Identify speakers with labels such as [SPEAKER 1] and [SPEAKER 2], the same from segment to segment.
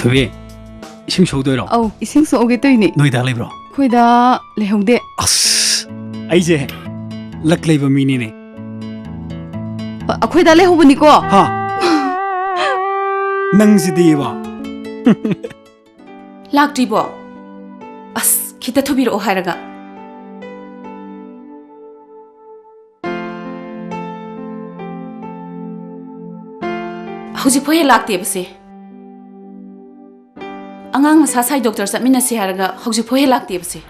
[SPEAKER 1] ꯊꯣꯏꯕꯤ ꯏꯁꯤꯡ ꯁꯧꯗꯣꯏꯔꯣ?
[SPEAKER 2] ꯑꯧ ꯏꯁꯤꯡ ꯁꯣꯛꯑꯒꯦ ꯇꯧꯏꯅꯦ.
[SPEAKER 1] ꯅꯣꯏꯗ ꯂꯩꯕ꯭ꯔꯣ?
[SPEAKER 2] ꯑꯩꯈꯣꯏꯗ ꯂꯩꯍꯧꯗꯦ.
[SPEAKER 1] ꯑꯁ ꯑꯩꯁꯦ ꯂꯛ ꯂꯩꯕ ꯃꯤꯅꯤꯅꯦ.
[SPEAKER 2] ꯑꯩꯈꯣꯏꯗ ꯂꯩꯍꯧꯕꯅꯤꯀꯣ.
[SPEAKER 1] ꯍꯥ ꯅꯪꯁꯤꯗꯤꯕ.
[SPEAKER 3] ꯂꯥꯛꯇ꯭ꯔꯤꯕꯣ? ꯑꯁ ꯈꯤꯇ ꯊꯨꯕꯤꯔꯛꯑꯣ ꯍꯥꯏꯔꯒ. ꯍꯧꯖꯤꯛꯐꯥꯎ ꯍꯦꯛ ꯂꯥꯛꯇꯦꯕꯁꯦ. ꯑꯉꯥꯡ ꯃꯁꯥ ꯁꯥꯏ ꯗꯣꯛꯇꯔ ꯆꯠꯃꯤꯟꯅꯁꯦ ꯍꯥꯏꯔꯒ ꯍꯧꯖꯤꯛꯐꯥꯎ ꯍꯦꯛ ꯂꯥꯛꯇꯦꯕꯁꯦ.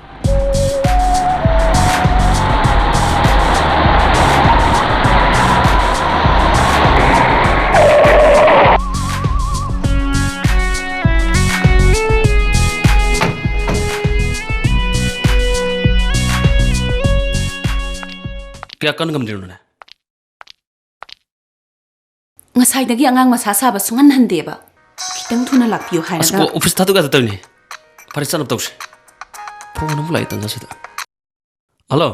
[SPEAKER 4] Kaya kan ngamdirinuне?
[SPEAKER 3] Ngasaydagi angang masa saba sungan handeba. Kitang thuna lakpiyo hairaga.
[SPEAKER 4] Asko office thadu ga tatawni. Parisan aptawse. Phone mulai tanga sida. Hello.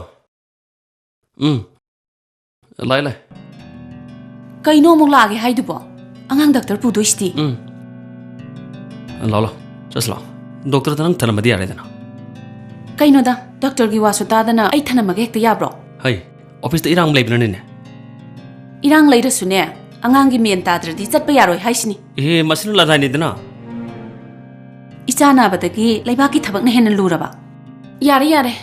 [SPEAKER 4] Lai.
[SPEAKER 3] Kaino mong lagi haidubo. Angang doctor pudoisti.
[SPEAKER 4] Lalo. Just lao. Doctor tanang thanamadi yare dana.
[SPEAKER 3] Kaino da doctor gi wasu tadana ai thanamage hekta yabro.
[SPEAKER 4] Hai. Office da irang leibnane ne.
[SPEAKER 3] Irang leirasune angang gi men tadradi chatpa yaroi haisini.
[SPEAKER 4] Masinu la dai ne dana.
[SPEAKER 3] Ichana badagi leibaki thabak na henan luraba. Yare.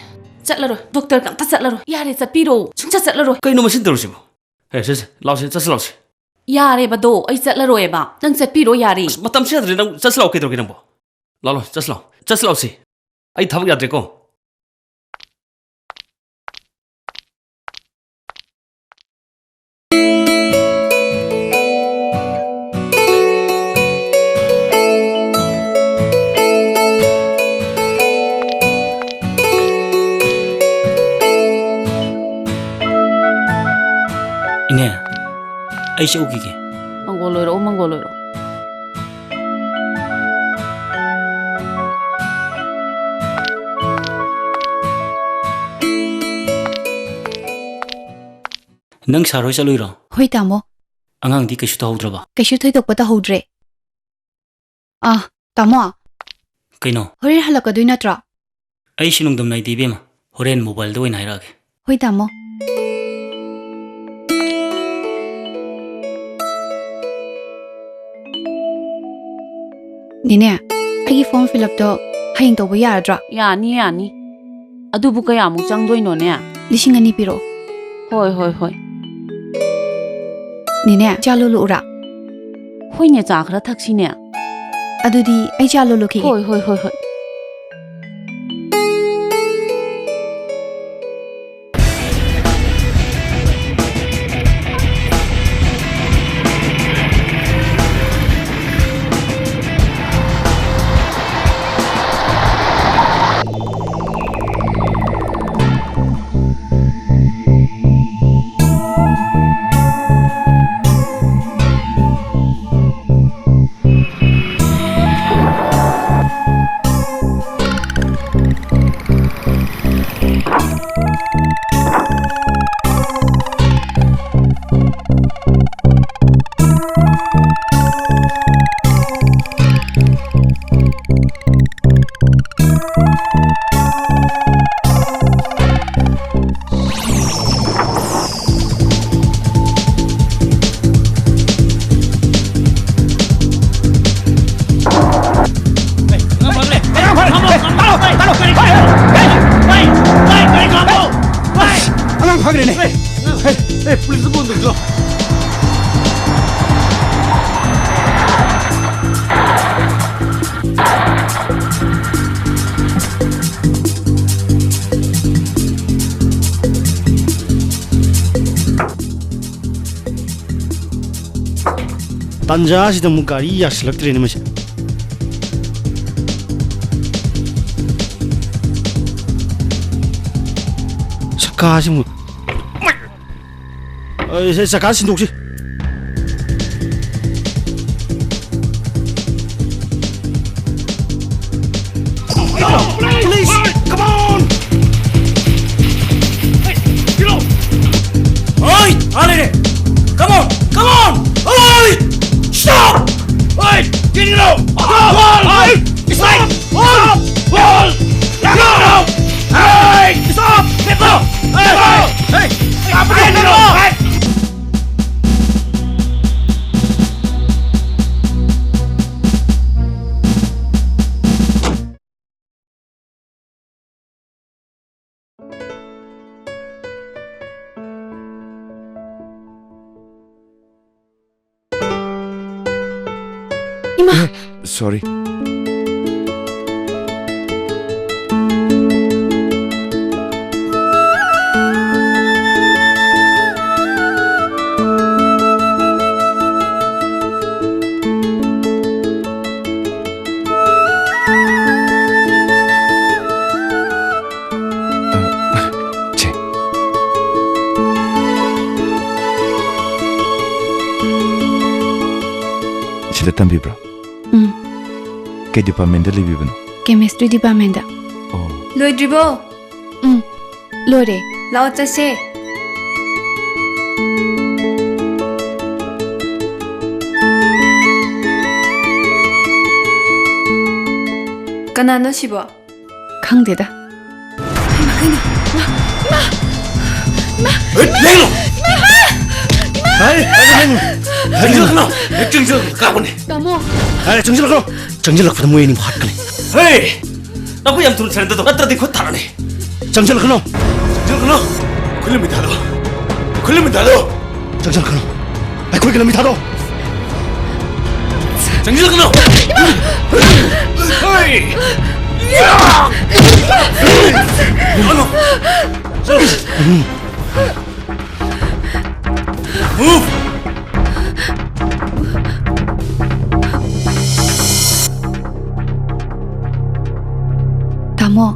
[SPEAKER 3] Chatlaro doctor kam ta chatlaro. Yare chatpiro sungcha chatlaro.
[SPEAKER 4] Kaino masin tarusibo. Ses lause chas lause.
[SPEAKER 3] Yare bado ai chatlaro eba. Nang chatpiro yare.
[SPEAKER 4] Matam se adre nang chas lau ke dorgi nang bo. Lalo chas lau si. Ai thabak yadre ko.
[SPEAKER 1] Ine, ai se ugi ke.
[SPEAKER 3] Mangoloiro.
[SPEAKER 1] Nang saroi chaluiro.
[SPEAKER 2] Hoi tamo.
[SPEAKER 1] Angang di kaisu tahoudraba.
[SPEAKER 2] Kaisu thoidokpa tahoudrae. Tamo.
[SPEAKER 1] Kaino?
[SPEAKER 2] Horen halakadoi natra.
[SPEAKER 1] Ai sinungdam nai dibema. Horen mobile da oina hairage.
[SPEAKER 2] Hoi tamo. Nine, aigi form fill up to haying tawba yaradra.
[SPEAKER 3] Yani. Adubu kayamuk changdoino ne.
[SPEAKER 2] 2,000 piro.
[SPEAKER 3] Hoi.
[SPEAKER 2] Nine, chalulu ura.
[SPEAKER 3] Hoine cha khara thaksine.
[SPEAKER 2] Adudi ai chalulu ki.
[SPEAKER 3] Hoi.
[SPEAKER 4] Police bundu jo.
[SPEAKER 5] Tanja sida mu gari yaslaktrene mase. Sakasi mu. Sakasi sindoksi. Police! Come on! Hey, get off! Oi! Alere! Come on! Oi! Stop! Oi! Get it out!
[SPEAKER 6] ꯁꯣꯔꯤ ꯁꯤꯗ ꯇꯝꯕꯤꯕ꯭ꯔꯣ? ꯀꯩ department ꯂꯩꯕꯤꯕꯅꯣ?
[SPEAKER 2] Chemistry department.
[SPEAKER 6] ꯑꯣ.
[SPEAKER 7] ꯂꯣꯏꯗ꯭ꯔꯤꯕꯣ?
[SPEAKER 2] ꯂꯣꯏꯔꯦ.
[SPEAKER 7] ꯂꯥꯛꯑꯣ ꯆꯠꯁꯦ. ꯀꯅꯥꯅꯣ ꯁꯤꯕꯣ?
[SPEAKER 2] ꯈꯪꯗꯦꯗ.
[SPEAKER 5] ꯂꯩꯅꯣ ꯍꯥꯏ ꯆꯪꯁꯤꯜꯂꯛꯀꯅꯣ ꯆꯪꯁꯤꯜꯂꯛꯀꯅꯣ ꯀꯥꯞꯄꯅꯦ
[SPEAKER 2] ꯇꯥꯃꯣ.
[SPEAKER 5] ꯍꯥꯏ ꯆꯪꯁꯤꯜꯂꯛꯀꯅꯣ ꯆꯪꯁꯤꯜꯂꯛꯄꯗ ꯃꯣꯏ ꯑꯅꯤ ꯍꯥꯠꯀꯅꯤ ꯍꯦ ꯅꯈꯣꯏ ꯌꯥꯝ ꯊꯨꯅ ꯁꯔꯦꯟꯗꯔ ꯇꯧ ꯅꯠꯇ꯭ꯔꯗꯤ ꯈꯨꯠ ꯊꯥꯔꯅꯤ ꯆꯪꯁꯤꯜꯂꯛꯀꯅꯣ ꯆꯪꯁꯤꯜꯂꯛꯀꯅꯣ ꯑꯩꯈꯣꯏ ꯂꯝꯕꯤ ꯊꯥꯗꯣ ꯑꯩꯈꯣꯏ ꯂꯝꯕꯤ ꯊꯥꯗꯣ ꯆꯪꯁꯤꯜꯂꯛꯀꯅꯣ ꯑꯩꯈꯣꯏꯒꯤ ꯂꯝꯕꯤ ꯊꯥꯗꯣ ꯆꯪꯁꯤꯜꯂꯛꯀꯅꯣ Move!
[SPEAKER 2] ꯇꯥꯃꯣ.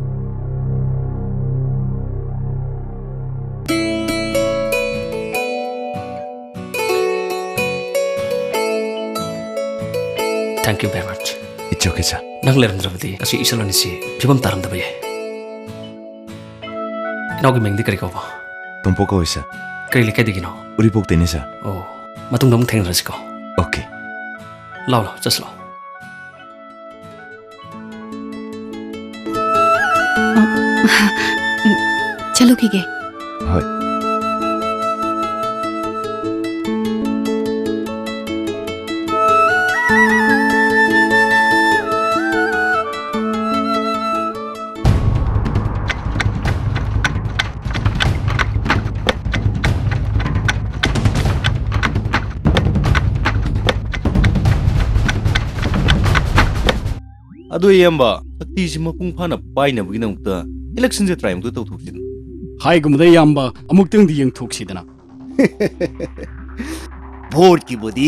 [SPEAKER 4] Thank you very much.
[SPEAKER 6] It's okay, sir.
[SPEAKER 4] ꯅꯪ ꯂꯩꯔꯝꯗ꯭ꯔꯕꯗꯤ ꯑꯁꯤ ꯏꯁꯜꯂꯅꯤꯁꯤ ꯐꯤꯕꯝ ꯇꯥꯔꯝꯗꯕ ꯌꯥꯏ. ꯏꯅꯥꯎꯒꯤ ꯃꯤꯡꯗꯤ ꯀꯔꯤ ꯀꯧꯕ?
[SPEAKER 6] ꯇꯣꯝꯄꯣ ꯀꯧꯏ, ꯁꯔ.
[SPEAKER 4] ꯀꯔꯤ ꯂꯩꯀꯥꯏꯗꯒꯤꯅꯣ?
[SPEAKER 6] ꯎꯔꯤꯄꯣꯛꯇꯩꯅꯤ, ꯁꯔ.
[SPEAKER 4] ꯑꯣ ꯃꯇꯨꯡꯗ ꯑꯃꯨꯛ ꯊꯦꯡꯅꯔꯁꯤꯀꯣ.
[SPEAKER 6] Okay.
[SPEAKER 4] ꯂꯥꯎ ꯂꯥꯎ ꯆꯠꯁꯤ ꯂꯥꯎ.
[SPEAKER 2] ꯆꯠꯂꯨꯈꯤꯒꯦ.
[SPEAKER 6] ꯍꯣꯏ.
[SPEAKER 8] ꯑꯗꯣ ꯏꯌꯥꯝꯕ ꯁꯛꯇꯤꯁꯤ ꯃꯄꯨꯡ ꯐꯥꯅ ꯄꯥꯏꯅꯕꯒꯤꯗꯃꯛꯇ ꯏꯂꯦꯛꯁꯟꯁꯦ ꯇ꯭ꯔꯥꯏ ꯑꯃꯨꯛꯇ ꯇꯧꯊꯣꯛꯁꯤꯗꯅ.
[SPEAKER 5] ꯍꯥꯏꯒꯨꯝꯕꯗ ꯏꯌꯥꯝꯕ ꯑꯃꯨꯛꯇꯪꯗꯤ ꯌꯦꯡꯊꯣꯛꯁꯤꯗꯅ.
[SPEAKER 9] ꯚꯣꯠꯀꯤꯕꯨꯗꯤ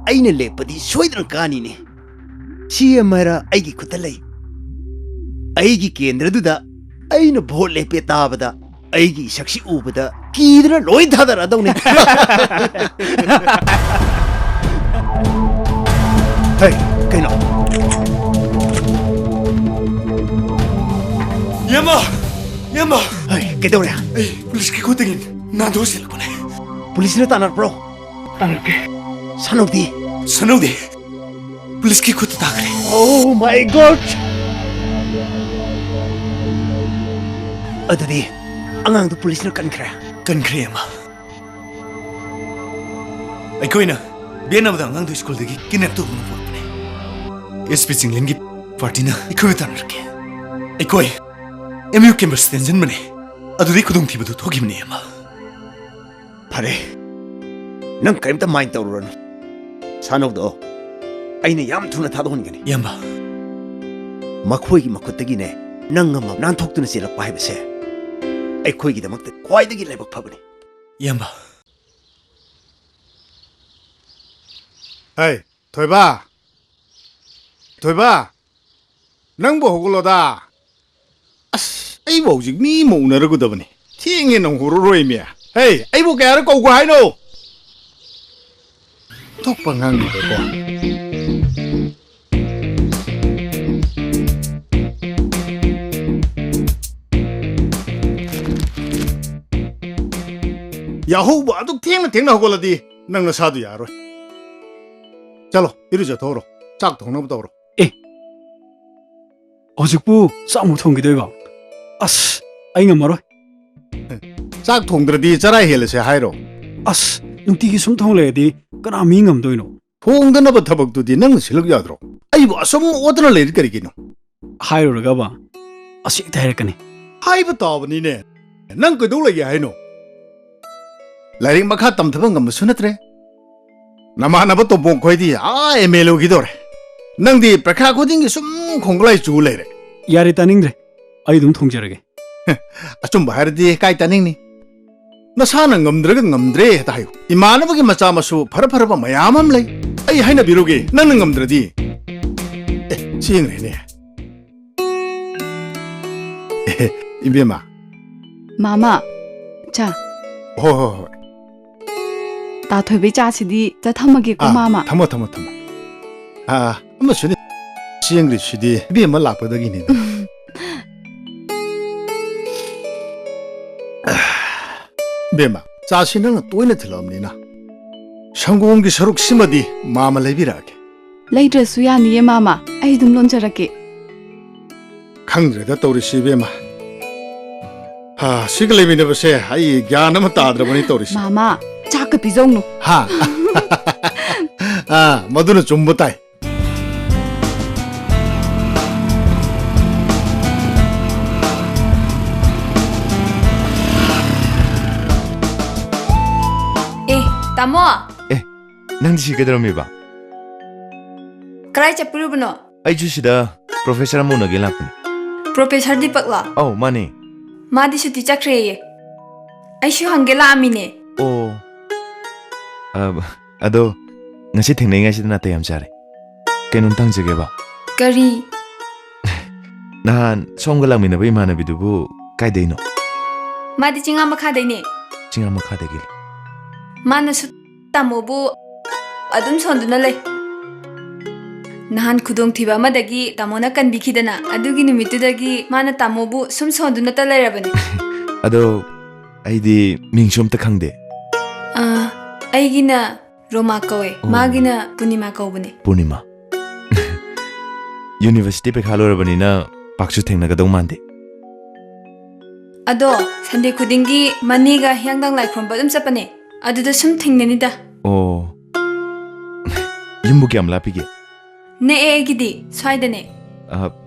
[SPEAKER 9] ꯑꯩꯅ ꯂꯦꯞꯄꯗꯤ ꯁꯣꯏꯗꯅ ꯀꯥꯅꯤꯅꯦ. ꯁꯤएम ꯍꯥꯏꯔ ꯑꯩꯒꯤ ꯈꯨꯠꯇ ꯂꯩ. ꯑꯩꯒꯤ ꯀꯦꯟꯗ꯭ꯔꯗꯨꯗ ꯑꯩꯅ ꯚꯣꯠ ꯂꯦꯞꯄꯦ ꯇꯥꯕꯗ ꯑꯩꯒꯤ ꯏꯁꯛꯁꯤ ꯎꯕꯗ ꯀꯤꯗꯅ ꯂꯣꯏ ꯊꯥꯗꯔꯛꯑꯗꯧꯅꯤ. ꯍꯩ ꯀꯩꯅꯣ?
[SPEAKER 5] Yamba! Yamba!
[SPEAKER 9] ꯍꯩ ꯀꯩꯗꯧꯔꯦ?
[SPEAKER 5] ꯑꯩ ꯄꯨꯂꯤꯁꯀꯤ ꯈꯨꯠꯇꯒꯤ ꯅꯥꯟꯊꯣꯛꯁꯤꯜꯂꯛꯄꯅꯦ.
[SPEAKER 9] ꯄꯨꯂꯤꯁꯅ ꯇꯥꯟꯅꯔꯛꯄ꯭ꯔꯣ?
[SPEAKER 5] ꯇꯥꯟꯅꯔꯛꯀꯦ.
[SPEAKER 9] ꯁꯅꯧꯗꯤ?
[SPEAKER 5] ꯁꯅꯧꯗꯦ ꯄꯨꯂꯤꯁꯀꯤ ꯈꯨꯠꯇ ꯇꯥꯈ꯭ꯔꯦ.
[SPEAKER 9] Oh my God! ꯑꯗꯨꯗꯤ ꯑꯉꯥꯡꯗꯨ ꯄꯨꯂꯤꯁꯅ ꯀꯟꯈ꯭ꯔꯦ.
[SPEAKER 5] ꯀꯟꯈ꯭ꯔꯦ ꯑꯃ. ꯑꯩꯈꯣꯏꯅ ꯕꯦꯟꯅꯕꯗ ꯑꯉꯥꯡꯗꯨ ꯁ꯭ꯀꯨꯜꯗꯒꯤ ꯀꯤꯗꯅꯦꯞ ꯇꯧꯗꯨꯅ ꯄꯨꯔꯛꯄꯅꯦ. SP ꯆꯤꯡꯂꯦꯟꯒꯤ ꯄꯥꯔꯇꯤꯅ ꯑꯩꯈꯣꯏꯕꯨ ꯇꯥꯟꯅꯔꯛꯀꯦ. ꯑꯩꯈꯣꯏ MU ꯀꯦꯝꯄꯁ ꯇꯦꯟꯁꯤꯟꯕꯅꯦ. ꯑꯗꯨꯗꯩ ꯈꯨꯗꯣꯡꯊꯤꯕꯗꯨ ꯊꯣꯛꯈꯤꯕꯅꯦ ꯑꯃ.
[SPEAKER 9] ꯐꯔꯦ. ꯅꯪ ꯀꯔꯤꯝꯇ ꯃꯥꯏꯟ ꯇꯧꯔꯨꯔꯅꯨ. ꯁꯥꯅꯧꯗꯣ ꯑꯩꯅ ꯌꯥꯝ ꯊꯨꯅ ꯊꯥꯗꯣꯛꯍꯟꯒꯅꯤ.
[SPEAKER 5] ꯌꯥꯝꯕ.
[SPEAKER 9] ꯃꯈꯣꯏꯒꯤ ꯃꯈꯨꯠꯇꯒꯤꯅꯦ ꯅꯪ ꯑꯃ ꯅꯥꯟꯊꯣꯛꯇꯨꯅ ꯆꯦꯜꯂꯛꯄ ꯍꯥꯏꯕꯁꯦ ꯑꯩꯈꯣꯏꯒꯤꯗꯃꯛꯇ ꯈ꯭ꯋꯥꯏꯗꯒꯤ ꯂꯥꯏꯕꯛ ꯐꯕꯅꯤ.
[SPEAKER 5] ꯌꯥꯝꯕ.
[SPEAKER 10] Hey, Thoiba! Thoiba! ꯅꯪꯕꯨ ꯍꯧꯒꯠꯂꯣꯗ. ꯑꯁ ꯑꯩꯕꯨ ꯍꯧꯖꯤꯛ ꯃꯤ ꯑꯃ ꯎꯅꯔꯒꯗꯕꯅꯤ. ꯊꯦꯡꯉꯦ ꯅꯪ ꯍꯧꯔꯔꯣꯏꯃꯦ. ꯍꯦ ꯑꯩꯕꯨ ꯀꯌꯥꯔꯛ ꯀꯧꯒꯦ ꯍꯥꯏꯅꯣ? ꯊꯣꯛꯄ ꯉꯥꯡꯉꯤꯕꯀꯣ. 야호부 아주 탱나 호골라디 낭나 사도 야로. 잘로 이러자 더러. 짝 동나부터 오로.
[SPEAKER 5] ꯍꯧꯖꯤꯛꯄꯨ ꯆꯥꯛ ꯑꯃꯨꯛ ꯊꯣꯡꯈꯤꯗꯣꯏꯕ? ꯑꯁ ꯑꯩ ꯉꯝꯃꯔꯣꯏ.
[SPEAKER 10] 짝 통들어디 자라 헬레세 하이로.
[SPEAKER 5] ꯑꯁ ꯅꯨꯡꯇꯤꯒꯤ ꯁꯨꯝ ꯊꯣꯡ ꯂꯩꯔꯗꯤ ꯀꯅꯥ ꯃꯤ ꯉꯝꯗꯣꯏꯅꯣ?
[SPEAKER 10] 통드나버 타박두디 낭 실력 야드로. 아이고 아som 오드나 레리 거리기노.
[SPEAKER 5] 하이로르가봐. 아시 다이렉까니.
[SPEAKER 10] 하이부 따버니네. 낭 그돌라게 하이노. 라링 마카 땀타방 감 수나트레. 나마나버 또 봉코이디 아 에멜로기도레. ꯅꯪꯗꯤ ꯄ꯭ꯔꯈꯥ ꯈꯨꯗꯤꯡꯒꯤ ꯁꯨꯝ ꯈꯣꯡꯒꯂꯥꯏ ꯆꯨ ꯂꯩꯔꯦ
[SPEAKER 5] ꯌꯥꯔꯦ ꯇꯥꯅꯤꯡꯗ꯭ꯔꯦ ꯑꯩ ꯑꯗꯨꯝ ꯊꯣꯡꯖꯔꯒꯦ
[SPEAKER 10] ꯑꯆꯨꯝꯕ ꯍꯥꯏꯔꯗꯤ ꯀꯥꯏ ꯇꯥꯅꯤꯡꯅꯤ ꯅꯁꯥꯅ ꯉꯝꯗ꯭ꯔꯒ ꯉꯝꯗ꯭ꯔꯦ ꯍꯦꯛꯇ ꯍꯥꯏꯌꯨ ꯏꯃꯥꯟꯅꯕꯒꯤ ꯃꯆꯥ ꯃꯁꯨ ꯐꯔꯕ ꯃꯌꯥꯝ ꯑꯃ ꯂꯩ ꯑꯩ ꯍꯥꯏꯅꯕꯤꯔꯨꯒꯦ ꯅꯪꯅ ꯉꯝꯗ꯭ꯔꯗꯤ ꯆꯦꯡꯔꯦꯅꯦ 이베마
[SPEAKER 2] 마마 자
[SPEAKER 10] 호호호
[SPEAKER 2] 따토이베 짜시디 자 탐마게고 마마
[SPEAKER 10] 타모 아 한번 쉬네 시행리 쉬디 이베마 라퍼더기니 베마 짜시는 또이네 들어옵니나 성공기 서룩 심어디 마마 레비라게
[SPEAKER 2] 레이드레스 야니에 마마 아이 좀 론저라게
[SPEAKER 10] 강드레다 떠오르시 베마 하 시글레미네 버세 아이 갸나마 따드러버니 떠오르시
[SPEAKER 2] 마마 자크 비종노
[SPEAKER 10] 하 아, 모두는 좀 못다이.
[SPEAKER 7] 에 따모
[SPEAKER 6] ꯅꯪꯗꯤ ꯁꯤ ꯀꯩꯗꯧꯔꯝꯃꯤꯕ
[SPEAKER 7] ꯀꯔꯥꯏ ꯆꯠꯄꯤꯔꯨꯕꯅꯣ
[SPEAKER 6] ꯑꯩꯁꯨ ꯁꯤꯗ ꯄ꯭ꯔꯣꯐꯦꯁꯔ ꯑꯃ ꯎꯅꯒꯦ ꯂꯥꯛꯄꯅꯤ
[SPEAKER 7] ꯄ꯭ꯔꯣꯐꯦꯁꯔ ꯗꯤꯄꯛꯂꯣ
[SPEAKER 6] ꯑꯧ ꯃꯥꯅꯦ
[SPEAKER 7] ꯃꯥꯗꯤ ꯁꯨꯇꯤ ꯆꯠꯈ꯭ꯔꯦꯌꯦ ꯑꯩꯁꯨ ꯍꯪꯒꯦ ꯂꯥꯛꯑꯝꯃꯤꯅꯦ
[SPEAKER 6] ꯑꯣ ꯑꯗꯣ ꯉꯁꯤ ꯊꯦꯡꯅꯩꯉꯩꯁꯤꯗ ꯅꯥꯇꯩ ꯌꯥꯝ ꯆꯥꯔꯦ ꯀꯩꯅꯣꯝꯇ ꯍꯪꯖꯒꯦꯕ
[SPEAKER 7] ꯀꯔꯤ
[SPEAKER 6] ꯅꯍꯥꯟ ꯁꯣꯝꯒ ꯂꯥꯛꯃꯤꯟꯅꯕ ꯏꯃꯥꯟꯅꯕꯤꯗꯨꯕꯨ ꯀꯥꯏꯗꯩꯅꯣ
[SPEAKER 7] ꯃꯥꯗꯤ ꯆꯤꯡꯉꯥ ꯃꯈꯥꯗꯩꯅꯦ
[SPEAKER 6] ꯆꯤꯡꯉꯥ ꯃꯈꯥꯗꯒꯤ
[SPEAKER 7] ꯃꯥꯅꯁꯨ ꯇꯥꯃꯣꯕꯨ ꯑꯗꯨꯝ ꯁꯣꯟꯗꯨꯅ ꯂꯩ ꯅꯍꯥꯟ ꯈꯨꯗꯣꯡꯊꯤꯕ ꯑꯃꯗꯒꯤ ꯇꯥꯃꯣꯅ ꯀꯟꯕꯤꯈꯤꯗꯅ ꯑꯗꯨꯒꯤ ꯅꯨꯃꯤꯠꯇꯨꯗꯒꯤ ꯃꯥꯅ ꯇꯥꯃꯣꯕꯨ ꯁꯨꯝ ꯁꯣꯟꯗꯨꯅꯇ ꯂꯩꯔꯕꯅꯤ
[SPEAKER 6] ꯑꯗꯣ ꯑꯩꯗꯤ ꯃꯤꯡꯁꯨ ꯑꯝꯇ ꯈꯪꯗꯦ
[SPEAKER 7] ꯑꯩꯒꯤꯅ ꯔꯣꯃꯥ ꯀꯧꯋꯦ ꯃꯥꯒꯤꯅ ꯄꯨꯔꯅꯤꯃꯥ ꯀꯧꯕꯅꯦ
[SPEAKER 6] ꯄꯨꯔꯅꯤꯃꯥ ꯌꯨꯅꯤꯚꯔꯁꯤꯇꯤ ꯄꯩꯈꯥ ꯂꯣꯏꯔꯕꯅꯤꯅ ꯄꯥꯛꯁꯨ ꯊꯦꯡꯅꯒꯗꯧ ꯃꯥꯟꯗꯦ
[SPEAKER 7] ꯑꯗꯣ ꯁꯟꯗꯦ ꯈꯨꯗꯤꯡꯒꯤ ꯃꯅꯤꯒ ꯍꯤꯌꯥꯡꯗꯥꯡ ꯂꯥꯏ ꯈꯨꯔꯨꯝꯕ ꯑꯗꯨꯝ ꯆꯠꯄꯅꯦ ꯑꯗꯨꯗ ꯁꯨꯝ ꯊꯦꯡꯅꯅꯤꯗ
[SPEAKER 6] ꯑꯣ ꯌꯨꯝꯕꯨ ꯀꯌꯥꯝ ꯂꯥꯞꯄꯤꯒꯦ
[SPEAKER 7] ꯅꯛꯑꯦ ꯑꯩꯒꯤꯗꯤ ꯁ꯭ꯋꯥꯏꯗꯅꯦ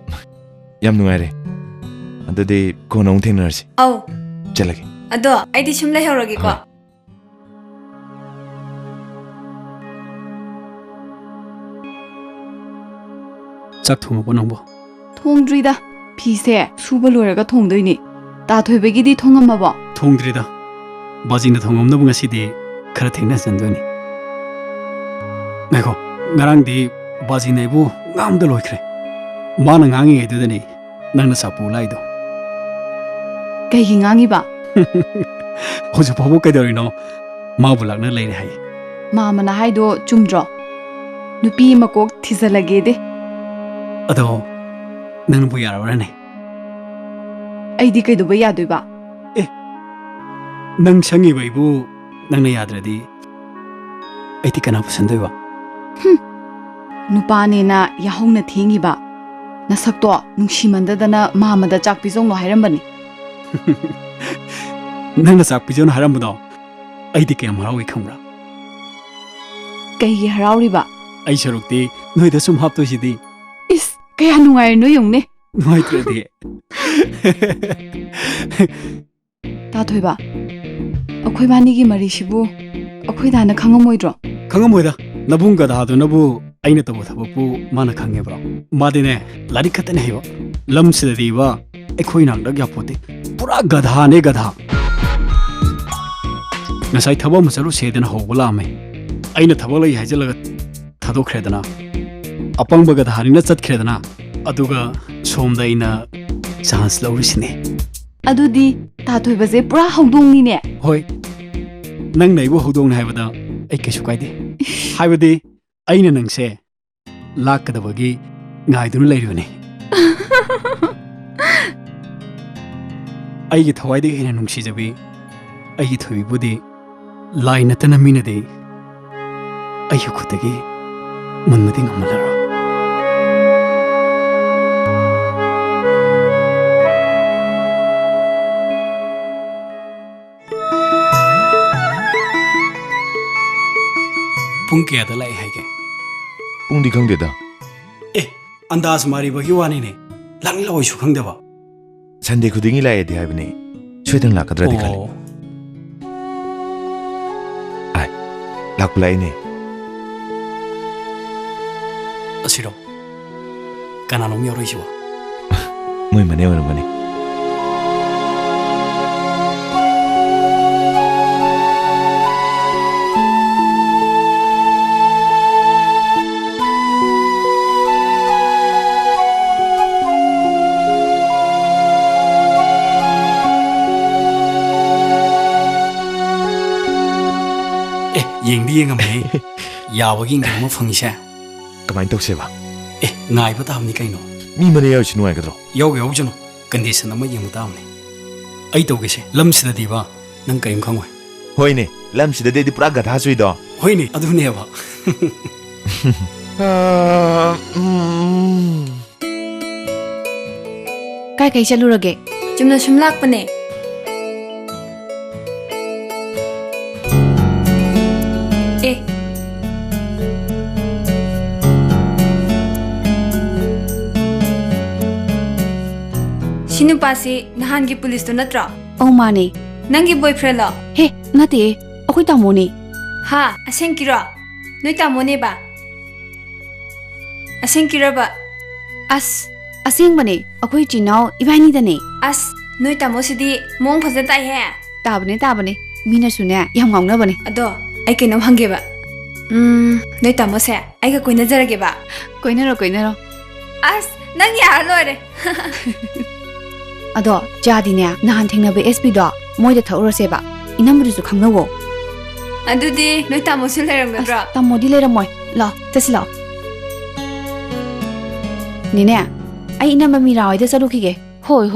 [SPEAKER 6] ꯌꯥꯝ ꯅꯨꯡꯉꯥꯏꯔꯦ ꯑꯗꯨꯗꯤ ꯀꯣꯟꯅ ꯑꯃꯨꯛ ꯊꯦꯡꯅꯔꯁꯤ
[SPEAKER 7] ꯑꯧ
[SPEAKER 6] ꯆꯠꯂꯒꯦ
[SPEAKER 7] ꯑꯗꯣ ꯑꯩꯗꯤ ꯁꯨꯝ ꯂꯩꯍꯧꯔꯒꯦꯀꯣ
[SPEAKER 5] ꯆꯥꯛ ꯊꯣꯡꯉꯕꯣ ꯅꯪꯕꯣ
[SPEAKER 2] 통드리다 피세 수바 로여가 통도이니 따토이베기디 통엄마버
[SPEAKER 5] ꯊꯣꯡꯗ꯭ꯔꯤꯗ ꯕꯥꯖꯤꯅ ꯊꯣꯡꯉꯝꯅꯕ ꯉꯁꯤꯗꯤ ꯈꯔ ꯊꯦꯡꯅ ꯆꯟꯗꯣꯏꯅꯤ ꯉꯥꯏꯈꯣ ꯉꯔꯥꯡꯗꯤ ꯕꯥꯖꯤꯅ ꯑꯩꯕꯨ ꯉꯥꯡꯕꯗ ꯂꯣꯏꯈ꯭ꯔꯦ ꯃꯥꯅ ꯉꯥꯡꯉꯤꯉꯩꯗꯨꯗꯅꯤ ꯅꯪꯅ ꯆꯥꯛꯄꯨ ꯂꯥꯏꯗꯣ
[SPEAKER 2] ꯀꯩꯒꯤ ꯉꯥꯡꯉꯤꯕ
[SPEAKER 5] ꯍꯧꯖꯤꯛ ꯐꯥꯎꯕ ꯀꯩꯗꯧꯔꯤꯅꯣ ꯃꯥꯕꯨ ꯂꯥꯛꯅ ꯂꯩꯔꯦ ꯍꯥꯏꯌꯦ
[SPEAKER 2] 마마나 하이도 ꯆꯨꯝꯗ꯭ꯔꯣ 누피 마꼭 티살라게데
[SPEAKER 5] ꯑꯗꯣ ꯅꯪꯕꯨ ꯌꯥꯔꯕ꯭ꯔꯅꯦ
[SPEAKER 2] ꯑꯩꯗꯤ ꯀꯩꯗꯧꯕ ꯌꯥꯗꯣꯏꯕ
[SPEAKER 5] ꯅꯪ ꯁꯪꯉꯤꯕ ꯑꯩꯕꯨ ꯅꯪꯅ ꯌꯥꯗ꯭ꯔꯗꯤ ꯑꯩꯗꯤ ꯀꯅꯥ ꯄꯨꯁꯟꯗꯣꯏꯕ
[SPEAKER 2] 누paꯅꯦꯅ 야ꯍꯧꯅ ꯊꯦꯡꯉꯤꯕ ꯅꯁꯛꯇꯣ ꯅꯨꯡꯁꯤꯃꯟꯗꯗꯅ 마마ꯗ ꯆꯥꯛ ꯄꯤꯖꯧꯅꯣ ꯍꯥꯏꯔꯝꯕꯅꯤ
[SPEAKER 5] ꯅꯪꯅ ꯆꯥꯛ ꯄꯤꯖꯧꯅ ꯍꯥꯏꯔꯝꯕꯗꯣ ꯑꯩꯗꯤ ꯀꯌꯥꯝ ꯍꯔꯥꯎꯏ ꯈꯪꯕ꯭ꯔꯥ
[SPEAKER 2] ꯀꯩꯒꯤ ꯍꯔꯥꯎꯔꯤꯕ
[SPEAKER 5] ꯑꯩ ꯁꯔꯨꯛꯇꯤ ꯅꯣꯏꯗ ꯁꯨꯝ ꯍꯥꯞꯇꯣꯏꯁꯤꯗꯤ
[SPEAKER 2] 이스 그야 누가이노 용네
[SPEAKER 5] ꯅꯨꯡꯉꯥꯏꯇ꯭ꯔꯗꯤ
[SPEAKER 2] 따토이바 ꯑꯩꯈꯣꯏ ꯕꯥꯅꯤꯒꯤ ꯃꯔꯤꯁꯤꯕꯨ ꯑꯩꯈꯣꯏꯗꯥꯅ ꯈꯪꯉꯝꯃꯣꯏꯗ꯭ꯔꯣ
[SPEAKER 5] ꯈꯪꯉꯝꯃꯣꯏꯗ ꯅꯕꯨꯡ ꯒꯙꯥꯗꯨꯅꯕꯨ ꯑꯩꯅ ꯇꯧꯕ ꯊꯕꯛꯄꯨ ꯃꯥꯅ ꯈꯪꯉꯦꯕ꯭ꯔꯣ ꯃꯥꯗꯤꯅꯦ ꯂꯥꯏꯔꯤꯛ ꯈꯛꯇꯅꯦ ꯍꯩꯕ ꯂꯝꯁꯤꯗꯗꯤꯕ ꯑꯩꯈꯣꯏ ꯅꯥꯡꯗꯛ ꯌꯥꯄꯣꯠꯇꯦ ꯄꯨꯔꯥ ꯒꯙꯥꯅꯦ ꯒꯙꯥ ꯉꯁꯥꯏ ꯊꯕꯛ ꯑꯃ ꯆꯠꯂꯨꯁꯦꯗꯅ ꯍꯧꯕ ꯂꯥꯛꯑꯝꯃꯦ ꯑꯩꯅ ꯊꯕꯛ ꯂꯩ ꯍꯥꯏꯖꯤꯜꯂꯒ ꯊꯥꯗꯣꯛꯈ꯭ꯔꯦꯗꯅ ꯑꯄꯪꯕ ꯒꯙꯥꯅꯤꯅ ꯆꯠꯈ꯭ꯔꯦꯗꯅ ꯑꯗꯨꯒ ꯁꯣꯝꯗ ꯑꯩꯅ ꯆꯥꯟꯁ ꯂꯧꯔꯤꯁꯤꯅꯦ
[SPEAKER 2] ꯑꯗꯨꯗꯤ ꯇꯥꯊꯣꯏꯕꯁꯦ ꯄꯨꯔꯥ ꯍꯧꯗꯣꯡꯅꯤꯅꯦ
[SPEAKER 5] ꯍꯣꯏ ꯅꯪꯅ ꯑꯩꯕꯨ ꯍꯧꯗꯣꯡꯅꯦ ꯍꯥꯏꯕꯗ ꯑꯩ ꯀꯩꯁꯨ ꯀꯥꯏꯗꯦ ꯍꯥꯏꯕꯗꯤ ꯑꯩꯅ ꯅꯪꯁꯦ ꯂꯥꯛꯀꯗꯕꯒꯤ ꯉꯥꯏꯗꯨꯅ ꯂꯩꯔꯤꯕꯅꯤ ꯑꯩꯒꯤ ꯊꯋꯥꯏꯗꯒꯤ ꯍꯦꯟꯅ ꯅꯨꯡꯁꯤꯖꯕꯤ ꯑꯩꯒꯤ ꯊꯣꯏꯕꯤꯕꯨꯗꯤ ꯂꯥꯏ ꯅꯠꯇꯅ ꯃꯤꯅꯗꯤ ꯑꯩꯒꯤ ꯈꯨꯠꯇꯒꯤ ꯃꯨꯟꯕꯗꯤ ꯉꯝꯃꯜꯂꯔꯣꯏ ꯄꯨꯡ ꯀꯌꯥꯗ ꯂꯥꯛꯑꯦ ꯍꯥꯏꯒꯦ
[SPEAKER 6] ꯄꯨꯡꯗꯤ ꯈꯪꯗꯦꯗ
[SPEAKER 5] ꯑꯟꯗꯥꯖ ꯃꯥꯔꯤꯕꯒꯤ ꯋꯥꯅꯤꯅꯦ ꯂꯥꯛꯅꯤꯡꯂꯛꯑꯣꯏꯁꯨ ꯈꯪꯗꯕ
[SPEAKER 6] ꯁꯟꯗꯦ ꯈꯨꯗꯤꯡꯒꯤ ꯂꯥꯛꯑꯦꯗꯤ ꯍꯥꯏꯕꯅꯤ ꯁꯣꯏꯗꯅ ꯂꯥꯛꯀꯗ꯭ꯔꯗꯤ ꯈꯜꯂꯤ ꯂꯥꯛꯄ ꯂꯥꯛꯏꯅꯦ
[SPEAKER 5] ꯑꯁꯤꯔꯣ ꯀꯅꯥꯅꯣꯝ ꯌꯥꯎꯔꯛꯏꯁꯤꯕꯣ?
[SPEAKER 6] ꯃꯣꯏ ꯃꯅꯦ ꯑꯣꯏꯔꯝꯒꯅꯤ.
[SPEAKER 5] ꯌꯦꯡꯗꯤ ꯌꯦꯡꯉꯝꯃꯦ. ꯌꯥꯕꯒꯤ ꯏꯪꯒꯜ ꯑꯃ ꯐꯪꯉꯤꯁꯦ.
[SPEAKER 6] ꯀꯃꯥꯏꯅ ꯇꯧꯁꯦꯕ?
[SPEAKER 5] ꯉꯥꯏꯕ ꯇꯥꯕꯅꯤ ꯀꯩꯅꯣ.
[SPEAKER 6] ꯃꯤ ꯃꯅꯦ ꯌꯥꯎꯔꯤꯁꯤ ꯅꯨꯡꯉꯥꯏꯒꯗ꯭ꯔꯣ?
[SPEAKER 5] ꯌꯥꯎꯖꯅꯨ. ꯀꯟꯗꯤꯁꯟ ꯑꯃ ꯌꯦꯡꯕ ꯇꯥꯕꯅꯤ. ꯑꯩ ꯇꯧꯒꯦꯁꯦ. ꯂꯝꯁꯤꯗꯗꯤꯕ ꯅꯪ ꯀꯔꯤꯝ ꯈꯪꯉꯣꯏ.
[SPEAKER 6] ꯍꯣꯏꯅꯦ, ꯂꯝꯁꯤꯗꯗꯤ ꯑꯩꯗꯤ ꯄꯨꯔꯥ ꯒꯙꯥ ꯆꯨꯏꯗꯣ.
[SPEAKER 5] ꯍꯣꯏꯅꯦ, ꯑꯗꯨꯅꯦꯕ.
[SPEAKER 2] ꯀꯥꯏ ꯀꯥꯏ ꯆꯠꯂꯨꯔꯒꯦ?
[SPEAKER 7] ꯆꯨꯝꯅ ꯁꯨꯝ ꯂꯥꯛꯄꯅꯦ. ꯑꯦ ꯁꯤ ꯅꯨꯄꯥꯁꯤ ꯅꯍꯥꯟꯒꯤ ꯄꯨꯂꯤꯁꯇꯣ ꯅꯠꯇ꯭ꯔꯣ?
[SPEAKER 2] ꯑꯧ ꯃꯥꯅꯦ.
[SPEAKER 7] ꯅꯪꯒꯤ ꯕꯣꯏꯐ꯭ꯔꯦꯟꯂꯣ?
[SPEAKER 2] ꯍꯦ ꯅꯠꯇꯦ, ꯑꯩꯈꯣꯏ ꯇꯥꯃꯣꯅꯦ.
[SPEAKER 7] ꯍꯥ, ꯑꯁꯦꯡꯀꯤꯔꯣ? ꯅꯣꯏ ꯇꯥꯃꯣꯅꯦꯕ? ꯑꯁꯦꯡꯀꯤꯔꯕ?
[SPEAKER 2] ꯑꯁ ꯑꯁꯦꯡꯕꯅꯦ, ꯑꯩꯈꯣꯏ ꯏꯆꯤꯟ ꯏꯅꯥꯎ ꯏꯕꯥꯅꯤꯗꯅꯦ.
[SPEAKER 7] ꯑꯁ ꯅꯣꯏ ꯇꯥꯃꯣꯁꯤꯗꯤ ꯃꯑꯣꯡ ꯐꯖ ꯇꯥꯏꯍꯦ.
[SPEAKER 2] ꯇꯥꯕꯅꯦ, ꯃꯤꯅꯁꯨꯅꯦ ꯌꯥꯝ ꯉꯥꯎꯅꯕꯅꯦ.
[SPEAKER 7] ꯑꯗꯣ ꯑꯩ ꯀꯩꯅꯣꯝ ꯍꯪꯒꯦꯕ. ꯅꯣꯏ ꯇꯥꯃꯣꯁꯦ ꯑꯩꯒ ꯀꯣꯏꯅꯖꯔꯒꯦꯕ?
[SPEAKER 2] ꯀꯣꯏꯅꯔꯣ.
[SPEAKER 7] ꯑꯁ ꯅꯪ ꯌꯥꯔ ꯂꯣꯏꯔꯦ.
[SPEAKER 2] ꯑꯗꯣ ꯆꯥꯗꯤꯅꯦ ꯅꯍꯥꯟ ꯊꯦꯡꯅꯕ ꯑꯦꯁꯄꯤꯗꯣ ꯃꯣꯏꯗ ꯊꯛꯎꯔꯁꯦꯕ. ꯏꯅꯝꯕꯗꯨꯁꯨ ꯈꯪꯅꯧꯋꯣ.
[SPEAKER 7] ꯑꯗꯨꯗꯤ ꯅꯣꯏ ꯇꯥꯃꯣꯁꯨ ꯂꯩꯔꯝꯒꯗ꯭ꯔꯣ?
[SPEAKER 2] ꯇꯥꯃꯣꯗꯤ ꯂꯩꯔꯝꯃꯣꯏ. ꯂꯥꯛꯑꯣ, ꯆꯠꯁꯤ ꯂꯥꯛꯑꯣ. ꯅꯦꯅꯦ, ꯑꯩ ꯏꯅꯝꯕ ꯃꯤꯔꯥ ꯍꯣꯏꯗ ꯆꯠꯂꯨꯈꯤꯒꯦ.
[SPEAKER 3] ꯍꯣꯏ.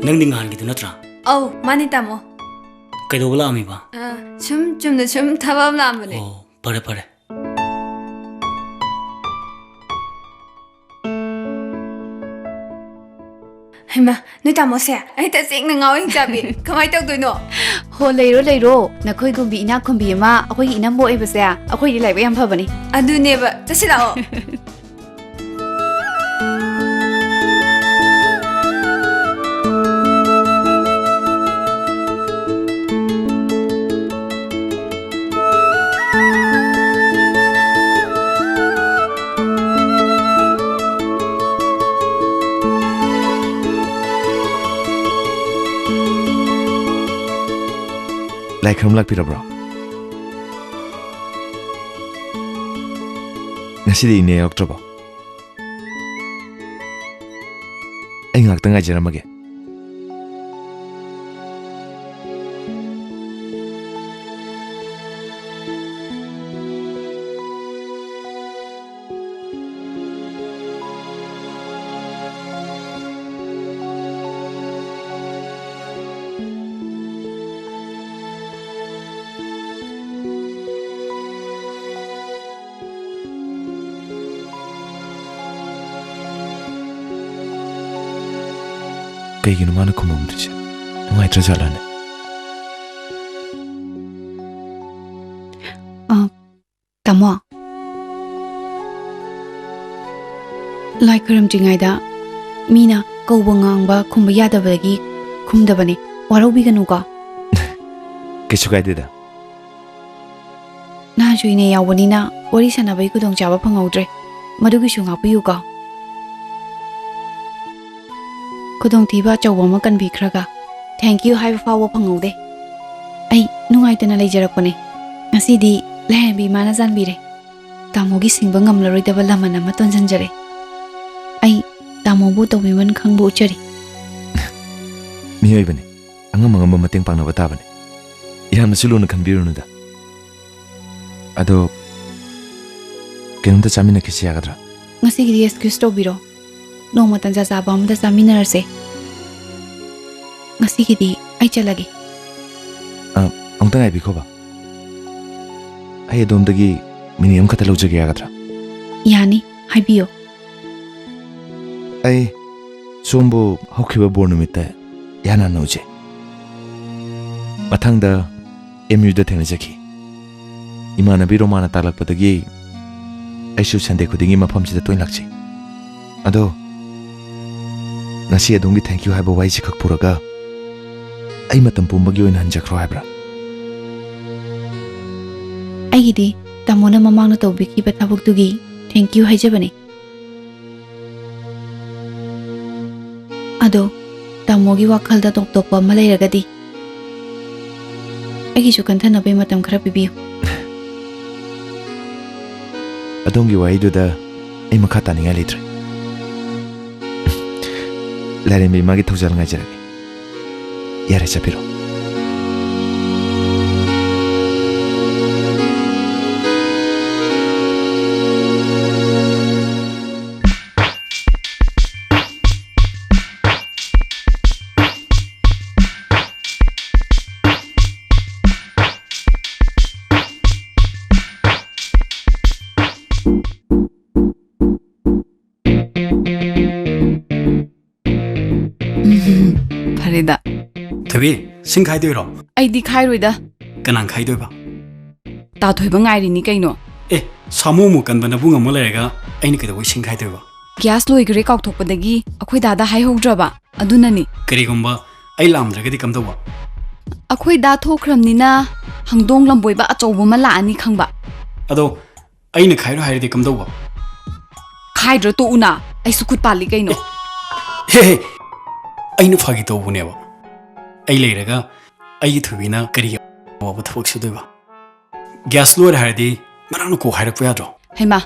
[SPEAKER 1] ꯅꯪꯗꯤ ꯉꯍꯥꯟꯒꯤꯗꯨ ꯅꯠꯇ꯭ꯔꯥ?
[SPEAKER 7] ꯑꯧ ꯃꯥꯅꯤ ꯇꯥꯃꯣ.
[SPEAKER 1] ꯀꯩꯗꯧꯕ ꯂꯥꯛꯑꯝꯃꯤꯕ?
[SPEAKER 7] ꯁꯨꯝ ꯆꯨꯝꯅ ꯁꯨꯝ ꯊꯕꯛ ꯑꯃ ꯂꯥꯛꯑꯝꯕꯅꯦ.
[SPEAKER 1] ꯑꯣ, ꯐꯔꯦ.
[SPEAKER 7] ꯍꯩꯃꯥ, ꯅꯣꯏ ꯇꯥꯃꯣꯁꯦ ꯑꯩ ꯇꯁꯦꯡꯅ ꯉꯥꯎꯋꯦ ꯆꯥꯕꯤ. ꯀꯃꯥꯏꯅ ꯇꯧꯗꯣꯏꯅꯣ?
[SPEAKER 2] ꯍꯣ ꯂꯩꯔꯣ. ꯅꯈꯣꯏꯒꯨꯝꯕꯤ ꯏꯅꯥꯛ ꯈꯨꯟꯕꯤ ꯑꯃ ꯑꯩꯈꯣꯏꯒꯤ ꯏꯅꯝꯕ ꯑꯣꯏꯕꯁꯦ ꯑꯩꯈꯣꯏꯗꯤ ꯂꯥꯏꯕꯛ ꯌꯥꯝ ꯐꯕꯅꯤ.
[SPEAKER 7] ꯑꯗꯨꯅꯦꯕ, ꯆꯠꯁꯤ ꯂꯥꯛꯑꯣ.
[SPEAKER 6] ꯂꯥꯏ ꯈꯨꯔꯨꯝ ꯂꯥꯛꯄꯤꯔꯕ꯭ꯔꯣ? ꯉꯁꯤꯗꯤ ꯏꯅꯦ ꯌꯥꯎꯔꯛꯇ꯭ꯔꯕꯣ? ꯑꯩ ꯉꯥꯛꯇ ꯉꯥꯏꯖꯔꯝꯃꯒꯦ. ꯀꯩꯒꯤꯅꯣ ꯃꯥꯅ ꯈꯨꯝꯃꯝꯗ꯭ꯔꯤꯁꯦ? ꯅꯨꯡꯉꯥꯏꯇ꯭ꯔꯖꯥꯠꯂꯅꯦ?
[SPEAKER 2] ꯇꯥꯃꯣ, ꯂꯥꯏ ꯈꯨꯔꯨꯝꯗ꯭ꯔꯤꯉꯩꯗ ꯃꯤꯅ ꯀꯧꯕ ꯉꯥꯡꯕ ꯈꯨꯝꯕ ꯌꯥꯗꯕꯗꯒꯤ ꯈꯨꯝꯗꯕꯅꯦ. ꯋꯥꯔꯧꯕꯤꯒꯅꯨꯀꯣ.
[SPEAKER 6] ꯀꯩꯁꯨ ꯀꯥꯏꯗꯦꯗ.
[SPEAKER 2] ꯅꯍꯥꯟꯁꯨ ꯏꯅꯦ ꯌꯥꯎꯕꯅꯤꯅ ꯋꯥꯔꯤ ꯁꯥꯟꯅꯕꯒꯤ ꯈꯨꯗꯣꯡꯆꯥꯕ ꯐꯪꯍꯧꯗ꯭ꯔꯦ. ꯃꯗꯨꯒꯤꯁꯨ ꯉꯥꯛꯄꯤꯌꯨꯀꯣ. ꯈꯨꯗꯣꯡꯊꯤꯕ ꯑꯆꯧꯕ ꯑꯃ ꯀꯟꯕꯤꯈ꯭ꯔꯒ ꯊꯦꯡꯀ꯭ꯌꯨ ꯍꯥꯏꯕ ꯐꯥꯎꯕ ꯐꯪꯍꯧꯗꯦ. ꯑꯩ ꯅꯨꯡꯉꯥꯏꯇꯅ ꯂꯩꯖꯔꯛꯄꯅꯦ. ꯉꯁꯤꯗꯤ ꯂꯥꯏꯔꯦꯝꯕꯤ ꯏꯃꯥꯅ ꯆꯥꯟꯕꯤꯔꯦ. ꯇꯥꯃꯣꯒꯤ ꯁꯤꯡꯕ ꯉꯝꯂꯔꯣꯏꯗꯕ ꯂꯃꯟ ꯑꯃ ꯇꯣꯟꯁꯤꯟꯖꯔꯦ. ꯑꯩ ꯇꯥꯃꯣꯕꯨ ꯇꯧꯕꯤꯃꯟ ꯈꯪꯕ ꯎꯠꯆꯔꯤ.
[SPEAKER 6] ꯃꯤꯑꯣꯏꯕꯅꯤ, ꯑꯉꯝꯕ ꯃꯇꯦꯡ ꯄꯥꯡꯅꯕ ꯇꯥꯕꯅꯤ. ꯌꯥꯝꯅꯁꯨ ꯂꯨꯅ ꯈꯟꯕꯤꯔꯨꯅꯨꯗ. ꯑꯗꯣ ꯀꯩꯅꯣꯝꯇ ꯆꯥꯃꯤꯟꯅꯈꯤꯁꯤ ꯌꯥꯒꯗ꯭ꯔꯥ?
[SPEAKER 2] ꯉꯁꯤꯒꯤꯗꯤ ꯑꯦꯛꯁꯀ꯭ꯌꯨꯁ ꯇꯧꯕꯤꯔꯣ. ꯅꯣꯡꯃ ꯇꯟꯖꯥ ꯆꯥꯕ ꯑꯃꯗ ꯆꯥꯃꯤꯟꯅꯔꯁꯦ. ꯉꯁꯤꯒꯤꯗꯤ ꯑꯩ ꯆꯠꯂꯒꯦ.
[SPEAKER 6] ꯑꯃꯨꯛꯇ ꯉꯥꯏꯕꯤꯈꯣꯕ. ꯑꯩ ꯑꯗꯣꯝꯗꯒꯤ ꯃꯤꯅꯤꯠ ꯑꯃꯈꯛꯇ ꯂꯧꯖꯒꯦ ꯌꯥꯒꯗ꯭ꯔꯥ?
[SPEAKER 2] ꯌꯥꯅꯤ, ꯍꯥꯏꯕꯤꯌꯣ.
[SPEAKER 6] ꯑꯩ ꯁꯣꯝꯕꯨ ꯍꯧꯈꯤꯕ ꯕꯣꯔ ꯅꯨꯃꯤꯠꯇ ꯏꯍꯥꯟ ꯎꯖꯩ. ꯃꯊꯪꯗ MUꯗ ꯊꯦꯡꯅꯖꯈꯤ. ꯏꯃꯥꯟꯅꯕꯤ ꯔꯣꯃꯥꯅ ꯇꯥꯛꯂꯛꯄꯗꯒꯤ ꯑꯩꯁꯨ ꯁꯟꯗꯦ ꯈꯨꯗꯤꯡꯒꯤ ꯃꯐꯝꯁꯤꯗ ꯇꯣꯏꯅ ꯂꯥꯛꯆꯩ. ꯑꯗꯣ ꯉꯁꯤ ꯑꯗꯣꯝꯒꯤ ꯊꯦꯡꯀ꯭ꯌꯨ ꯍꯥꯏꯕ ꯋꯥꯍꯩꯁꯤ ꯈꯛ ꯄꯨꯔꯒ ꯑꯩ ꯃꯇꯝ ꯄꯨꯝꯕꯒꯤ ꯑꯣꯏꯅ ꯍꯟꯖꯈ꯭ꯔꯣ ꯍꯥꯏꯕ꯭ꯔꯥ?
[SPEAKER 2] ꯑꯩꯒꯤꯗꯤ ꯇꯥꯃꯣꯅ ꯃꯃꯥꯡꯗ ꯇꯧꯕꯤꯈꯤꯕ ꯊꯕꯛꯇꯨꯒꯤ ꯊꯦꯡꯛ ꯌꯨ ꯍꯥꯏꯖꯕꯅꯤ꯫ ꯑꯗꯣ ꯇꯥꯃꯣꯒꯤ ꯋꯥꯈꯜꯗ ꯇꯣꯞ ꯇꯣꯞꯄ ꯑꯃ ꯂꯩꯔꯒꯗꯤ ꯑꯩꯒꯤꯁꯨ ꯀꯟꯊꯅꯕꯩ ꯃꯇꯝ ꯈꯔ ꯄꯤꯕꯤꯌꯨ꯫
[SPEAKER 6] ꯑꯗꯣꯝꯒꯤ ꯋꯥꯍꯩꯗꯨꯗ ꯑꯩ ꯃꯈꯥ ꯇꯥꯅꯤꯡꯉꯥꯏ ꯂꯩꯇ꯭ꯔꯦ꯫ ꯂꯥꯏꯔꯦꯝꯕꯤ ꯏꯃꯥꯒꯤ ꯊꯧꯖꯥꯜ ꯉꯥꯏꯖꯔꯒꯦ꯫ ꯌꯥꯔꯦ, ꯆꯠꯄꯤꯔꯣ꯫
[SPEAKER 3] ꯐꯔꯦꯗ
[SPEAKER 1] ꯊꯣꯏꯕꯤ ꯁꯤꯡ ꯈꯥꯏꯗꯣꯏꯔꯣ?
[SPEAKER 3] ꯑꯩꯗꯤ ꯈꯥꯏꯔꯣꯏꯗ
[SPEAKER 1] ꯀꯅꯥ ꯈꯥꯏꯗꯣꯏꯕ?
[SPEAKER 3] ꯇꯥꯊꯣꯏꯕ ꯉꯥꯏꯔꯤꯅꯤ ꯀꯩꯅꯣ꯫
[SPEAKER 1] ꯑꯦ ꯁꯥꯃꯨꯃꯨꯛ ꯀꯟꯕ ꯅꯕꯨꯡ ꯑꯃ ꯂꯩꯔꯒ ꯑꯩꯅ ꯀꯩꯗꯧꯕꯩ ꯁꯤꯡ ꯈꯥꯏꯗꯣꯏꯕ?
[SPEAKER 3] ꯒ꯭ꯌꯥꯁ ꯂꯣꯏꯈ꯭ꯔꯦ ꯀꯥꯎꯊꯣꯛꯄꯗꯒꯤ ꯑꯩꯈꯣꯏ ꯗꯥꯗ ꯍꯥꯏꯍꯧꯗ꯭ꯔꯕ ꯑꯗꯨꯅꯅꯤ꯫
[SPEAKER 1] ꯀꯔꯤꯒꯨꯝꯕ ꯑꯩ ꯂꯥꯛꯑꯝꯗ꯭ꯔꯒꯗꯤ ꯀꯝꯗꯧꯕ?
[SPEAKER 3] ꯑꯩꯈꯣꯏ ꯗꯥ ꯊꯣꯛꯈ꯭ꯔꯕꯅꯤꯅ ꯍꯪꯗꯣꯡ ꯂꯝꯕꯣꯏꯕ ꯑꯆꯧꯕ ꯑꯃ ꯂꯥꯛꯑꯅꯤ ꯈꯪꯕ꯫
[SPEAKER 1] ꯑꯗꯣ ꯑꯩꯅ ꯈꯥꯏꯔꯣ ꯍꯥꯏꯔꯗꯤ ꯀꯝꯗꯧꯕ?
[SPEAKER 3] ꯈꯥꯏꯗ꯭ꯔ ꯇꯣꯛꯎꯅ, ꯑꯩꯁꯨ ꯈꯨꯠ ꯄꯥꯜꯂꯤ ꯀꯩꯅꯣ꯫
[SPEAKER 1] ꯍꯦ ꯑꯩꯅ ꯐꯥꯒꯤ ꯇꯧꯕꯅꯦꯕ꯫ ꯑꯩ ꯂꯩꯔꯒ ꯑꯩꯒꯤ ꯊꯣꯏꯕꯤꯅ ꯀꯔꯤ ꯑꯋꯥꯕ ꯊꯕꯛ ꯁꯨꯗꯣꯏꯕ? ꯒ꯭ꯌꯥꯁ ꯂꯣꯏꯔꯦ ꯍꯥꯏꯔꯗꯤ ꯃꯅꯥꯛꯅ ꯀꯣꯛ ꯍꯥꯏꯔꯛꯄ ꯌꯥꯗ꯭ꯔꯣ?
[SPEAKER 3] ꯍꯩꯃꯥ,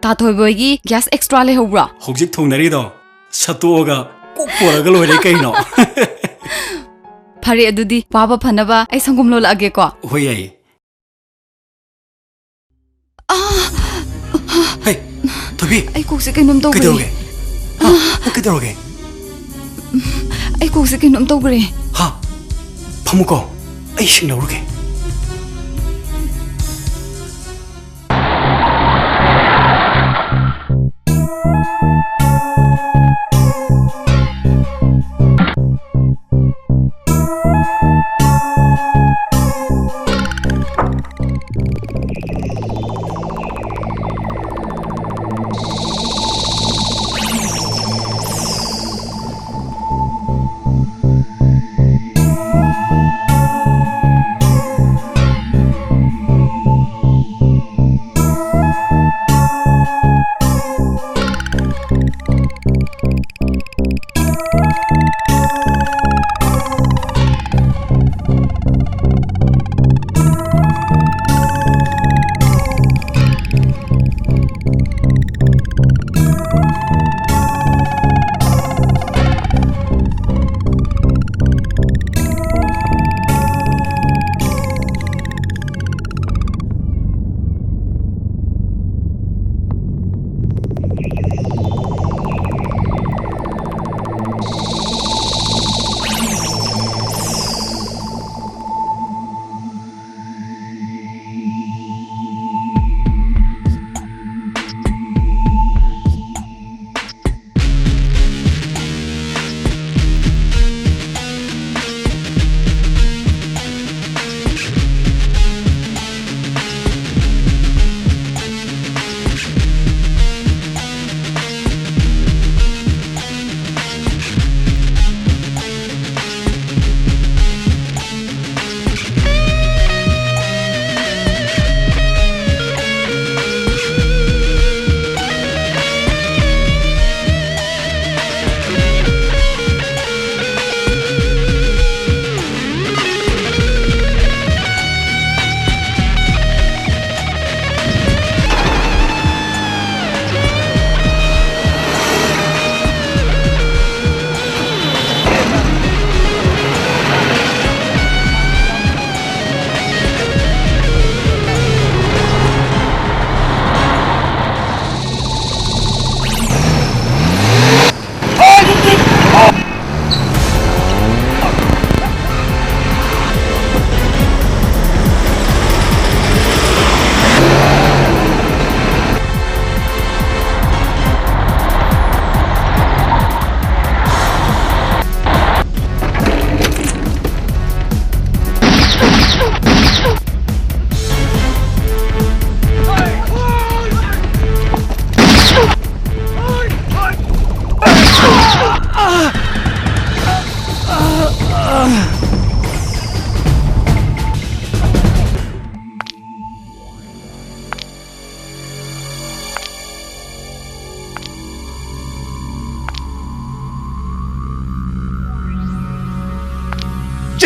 [SPEAKER 3] ꯇꯥꯊꯣꯏꯕꯒꯤ ꯒ꯭ꯌꯥꯁ ꯑꯦꯛꯁꯇ꯭ꯔꯥ ꯂꯩꯍꯧꯕ꯭ꯔꯣ?
[SPEAKER 1] ꯍꯧꯖꯤꯛ ꯊꯣꯡꯅꯔꯤꯗꯣ ꯁꯠꯇꯣꯛꯑꯒ ꯀꯣꯛ ꯄꯣꯔꯒ ꯂꯣꯏꯔꯦ ꯀꯩꯅꯣ꯫
[SPEAKER 3] ꯐꯔꯦ ꯑꯗꯨꯗꯤ ꯋꯥꯕ ꯐꯅꯕ ꯑꯩ ꯁꯪꯒꯣꯝ ꯂꯣꯜꯂꯛꯑꯒꯦꯀꯣ꯫
[SPEAKER 1] ꯍꯣꯏ ꯌꯥꯏꯌꯦ꯫ ꯍꯦ ꯊꯣꯏꯕꯤ,
[SPEAKER 3] ꯑꯩ ꯀꯣꯛꯁꯦ ꯀꯩꯅꯣꯝ ꯇꯧꯈ꯭ꯔꯦ꯫
[SPEAKER 1] ꯀꯩꯗꯧꯔꯒꯦ? ꯀꯩꯗꯧꯔꯒꯦ?
[SPEAKER 3] ꯑꯩ ꯀꯣꯛꯁꯦ ꯀꯩꯅꯣꯝ ꯇꯧꯈ꯭ꯔꯦ꯫
[SPEAKER 1] ꯍꯥ ꯐꯝꯃꯨꯀꯣ, ꯑꯩ ꯏꯁꯤꯡ ꯂꯧꯔꯨꯒꯦ꯫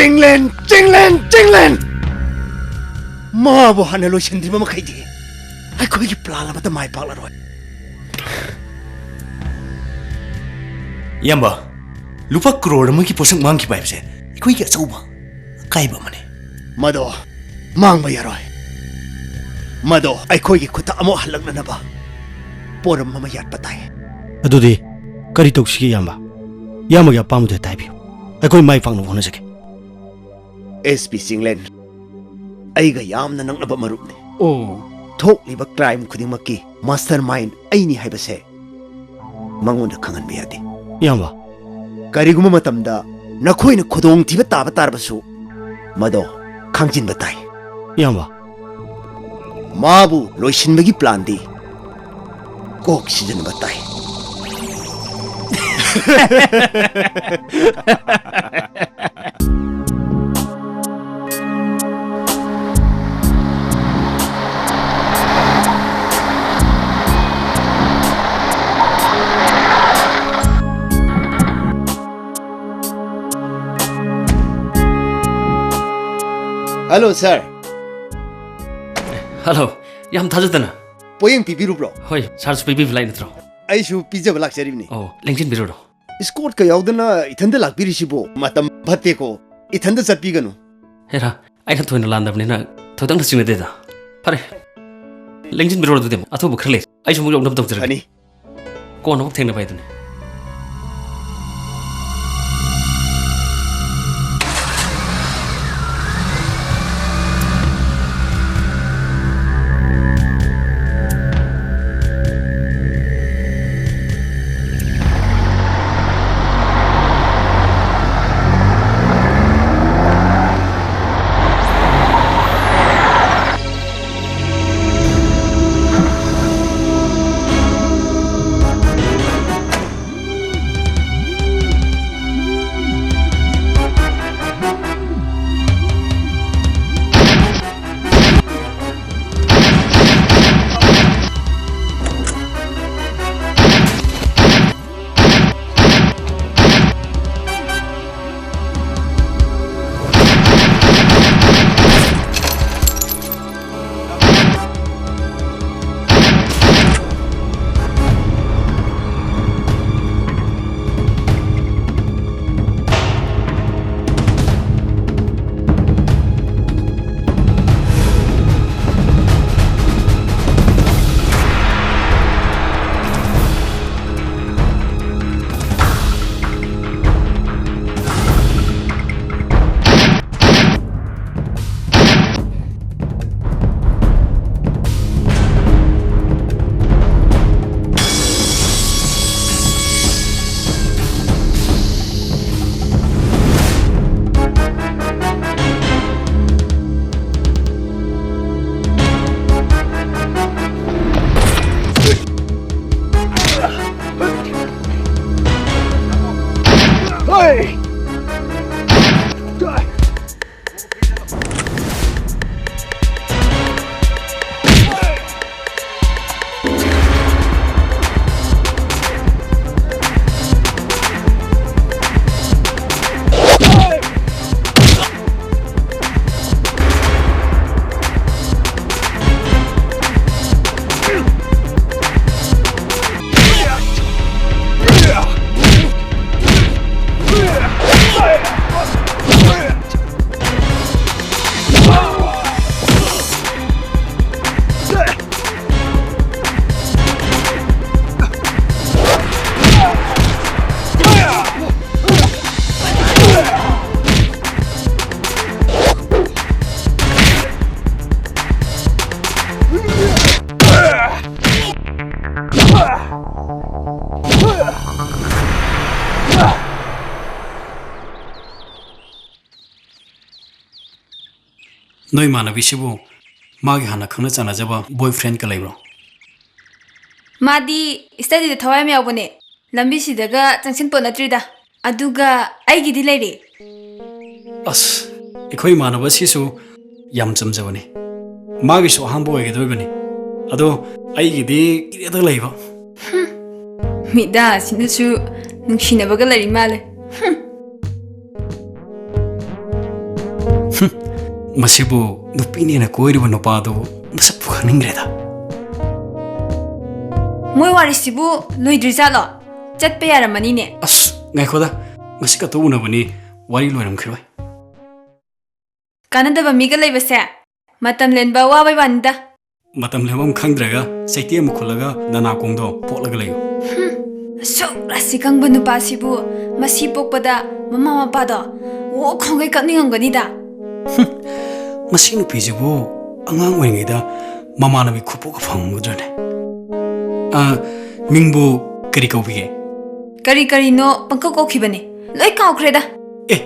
[SPEAKER 9] Chinglen! Chinglen! Chinglen! Mabu hana loisindriba makaidi. Aikoigi plan amata mai paklaroi.
[SPEAKER 5] Yamba, lupa crore amagi posang mangki baibse. Aikoigi achauba kaiba mane.
[SPEAKER 9] Mado mangba yaroi. Mado aikoigi khuta amo halaknanaba. Poram mama yat patai.
[SPEAKER 5] Adudi kari toksigi yamba. Yamba ya pamude taibi. Aikoi mai pangno hona jake.
[SPEAKER 9] SP Chinglen. Aiga yamna nangnaba marupne.
[SPEAKER 1] Oh.
[SPEAKER 9] Thokliba crime khudingmakki mastermind aini haibase. Mangonda khangan biyade.
[SPEAKER 5] Yamba.
[SPEAKER 9] Kariguma matamda nakhoina khudong thiba taba tarbasu. Mado khangjin batai.
[SPEAKER 5] Yamba.
[SPEAKER 9] Mabu loisinbagi plan di. Kok sijan batai. Hello, sir.
[SPEAKER 4] Hello. Yam thajadana.
[SPEAKER 9] Poyeng pipiru bro.
[SPEAKER 4] Hoi, charge pipi fly natro.
[SPEAKER 9] Aishu pizza balak serivni.
[SPEAKER 4] Oh, lengchin biro.
[SPEAKER 9] Scott ka yaudana ithanda lakpirisibo matam phatte ko ithanda chatpiganu.
[SPEAKER 4] Hera, I can twin land of Nina. Todang the single data. Pare. Lengchin biro to them. Atobu Krele. I should move up to
[SPEAKER 9] Honey.
[SPEAKER 4] Go on, take the bite.
[SPEAKER 1] Noi manavishibu magi hana khangna chana jaba boyfriend ka leibro.
[SPEAKER 7] Madi study the thawai me awbone. Lambi sidaga changsin po natrida. Aduga aigi di leire.
[SPEAKER 1] As ekhoi manabasisu yam chamjabani. Magi so hangbo egedobani. Ado aigi di kireda leiba.
[SPEAKER 7] Mida sinusu nungshinabaga lari male.
[SPEAKER 1] ꯃꯁꯤꯕꯨ ꯅꯨꯄꯤꯅꯦꯅ ꯀꯣꯏꯔꯤꯕ ꯅꯨꯄꯥꯗꯨ ꯃꯁꯛꯄꯨ ꯈꯪꯅꯤꯡꯈ꯭ꯔꯦꯗ
[SPEAKER 7] ꯃꯣꯏ ꯋꯥꯔꯤꯁꯤꯕꯨ ꯂꯣꯏꯗ꯭ꯔꯤꯖꯥꯠꯂꯣ ꯆꯠꯄ ꯌꯥꯔꯝꯃꯅꯤꯅꯦ
[SPEAKER 1] ꯑꯁ ꯉꯥꯏꯈꯣꯗ ꯉꯁꯤ ꯈꯛꯇ ꯎꯅꯕꯅꯤ ꯋꯥꯔꯤ ꯂꯣꯏꯔꯝꯈꯤꯔꯣꯏ
[SPEAKER 7] ꯀꯥꯟꯅꯗꯕ ꯃꯤꯒ ꯂꯩꯕꯁꯦ ꯃꯇꯝ ꯂꯦꯟꯕ ꯋꯥꯕꯩ ꯋꯥꯅꯤꯗ
[SPEAKER 1] ꯃꯇꯝ ꯂꯦꯝꯐꯝ ꯈꯪꯗ꯭ꯔꯒ ꯆꯩꯇꯦ ꯑꯃ ꯈꯨꯜꯂꯒ ꯅꯅꯥꯀꯣꯡꯗꯣ ꯄꯣꯠꯂꯒ ꯂꯩꯌꯨ
[SPEAKER 7] ꯑꯁꯨꯛ ꯔꯥꯁꯤ ꯈꯪꯕ ꯅꯨꯄꯥꯁꯤꯕꯨ ꯃꯁꯤ ꯄꯣꯛꯄꯗ ꯃꯃꯥ ꯃꯄꯥꯗꯣ ꯑꯣ ꯈꯣꯡꯒꯩ ꯀꯞꯅꯤꯡꯉꯝꯒꯅꯤꯗ
[SPEAKER 1] ꯃꯁꯤ ꯅꯨꯄꯤꯁꯤꯕꯨ ꯑꯉꯥꯡ ꯑꯣꯏꯔꯤꯉꯩꯗ ꯃꯃꯥꯟꯅꯕꯤ ꯈꯨꯄꯣꯛꯀ ꯐꯪꯒꯗ꯭ꯔꯅꯦ ꯃꯤꯡꯕꯨ ꯀꯔꯤ ꯀꯧꯕꯤꯒꯦ
[SPEAKER 7] ꯀꯔꯤ ꯀꯔꯤꯅꯣ ꯄꯪꯀꯧ ꯀꯧꯈꯤꯕꯅꯦ ꯂꯣꯏ ꯀꯥꯎꯈ꯭ꯔꯦꯗ
[SPEAKER 1] ꯑꯦ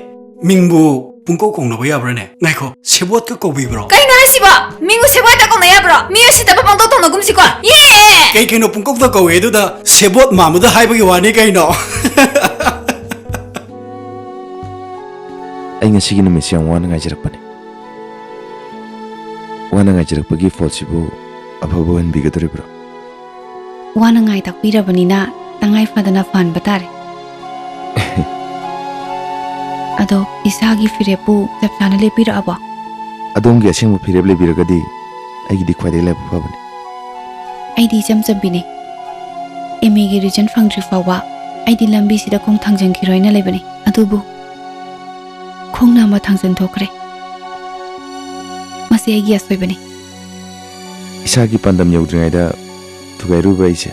[SPEAKER 1] ꯃꯤꯡꯕꯨ ꯄꯨꯡꯀꯧ ꯀꯧꯅꯕ ꯌꯥꯕ꯭ꯔꯅꯦ ꯉꯥꯏꯈꯣ ꯁꯦꯕꯣꯠꯀ ꯀꯧꯕꯤꯕ꯭ꯔꯣ
[SPEAKER 7] ꯀꯩꯅꯣ ꯍꯥꯏꯁꯤꯕꯣ ꯃꯤꯡꯕꯨ ꯁꯦꯕꯣꯠꯇ ꯀꯧꯅ ꯌꯥꯕ꯭ꯔꯣ ꯃꯤ ꯑꯁꯤꯗꯕ ꯄꯪꯀꯧ ꯇꯧꯅꯒꯨꯝꯁꯤꯀꯣ
[SPEAKER 1] ꯀꯩꯅꯣ ꯄꯨꯡꯀꯧꯇ ꯀꯧꯋꯦ ꯑꯗꯨꯗ ꯁꯦꯕꯣꯠ ꯃꯥꯟꯕꯗ ꯍꯥꯏꯕꯒꯤ ꯋꯥꯅꯤ ꯀꯩꯅꯣ
[SPEAKER 6] ꯑꯩ ꯉꯁꯤꯒꯤ ꯅꯨꯃꯤꯠꯁꯤ ꯌꯥꯝ ꯋꯥꯅ ꯉꯥꯏꯖꯔꯛꯄꯅꯤ ꯋꯥꯅ ꯉꯥꯏꯖꯔꯛꯄꯒꯤ ꯐꯣꯜꯁꯤꯕꯨ ꯑꯐꯕ ꯑꯣꯏꯍꯟꯕꯤꯒꯗꯧꯔꯤꯕ꯭ꯔꯣ
[SPEAKER 2] ꯋꯥꯅ ꯉꯥꯏ ꯇꯥꯛꯄꯤꯔꯕꯅꯤꯅ ꯇꯉꯥꯏ ꯐꯗꯅ ꯐꯍꯟꯕ ꯇꯥꯔꯦ ꯑꯗꯣ ꯏꯁꯥꯒꯤ ꯐꯤꯔꯦꯞꯄꯨ ꯆꯞ ꯆꯥꯅ ꯂꯦꯞꯄꯤꯔꯛꯑꯕꯣ
[SPEAKER 6] ꯑꯗꯣꯝꯒꯤ ꯑꯁꯦꯡꯕ ꯐꯤꯔꯦꯞ ꯂꯩꯕꯤꯔꯒꯗꯤ ꯑꯩꯒꯤꯗꯤ ꯈ꯭ꯋꯥꯏꯗꯒꯤ ꯂꯥꯏꯕꯛ ꯐꯕꯅꯤ
[SPEAKER 2] ꯑꯩꯗꯤ ꯏꯆꯝ ꯆꯝꯕꯤꯅꯦ ꯑꯦꯝꯑꯦꯒꯤ ꯔꯤꯖꯟ ꯐꯪꯗ꯭ꯔꯤ ꯐꯥꯎꯕ ꯑꯩꯗꯤ ꯂꯝꯕꯤꯁꯤꯗ ꯈꯣꯡ ꯊꯥꯡꯖꯟꯈꯤꯔꯣꯏꯅ ꯂꯩꯕꯅꯤ ꯑꯗꯨꯕꯨ ꯈꯣꯡꯅ ꯑꯃ ꯊꯥꯡꯖꯟꯊꯣꯛꯈ꯭ꯔꯦ ꯃꯁꯤ ꯑꯩꯒꯤ ꯑꯁꯣꯏꯕꯅꯤ
[SPEAKER 6] ꯏꯁꯥꯒꯤ ꯄꯥꯟꯗꯝ ꯌꯧꯗ꯭ꯔꯤꯉꯩꯗ ꯊꯨꯒꯥꯏꯔꯨꯕ ꯑꯩꯁꯦ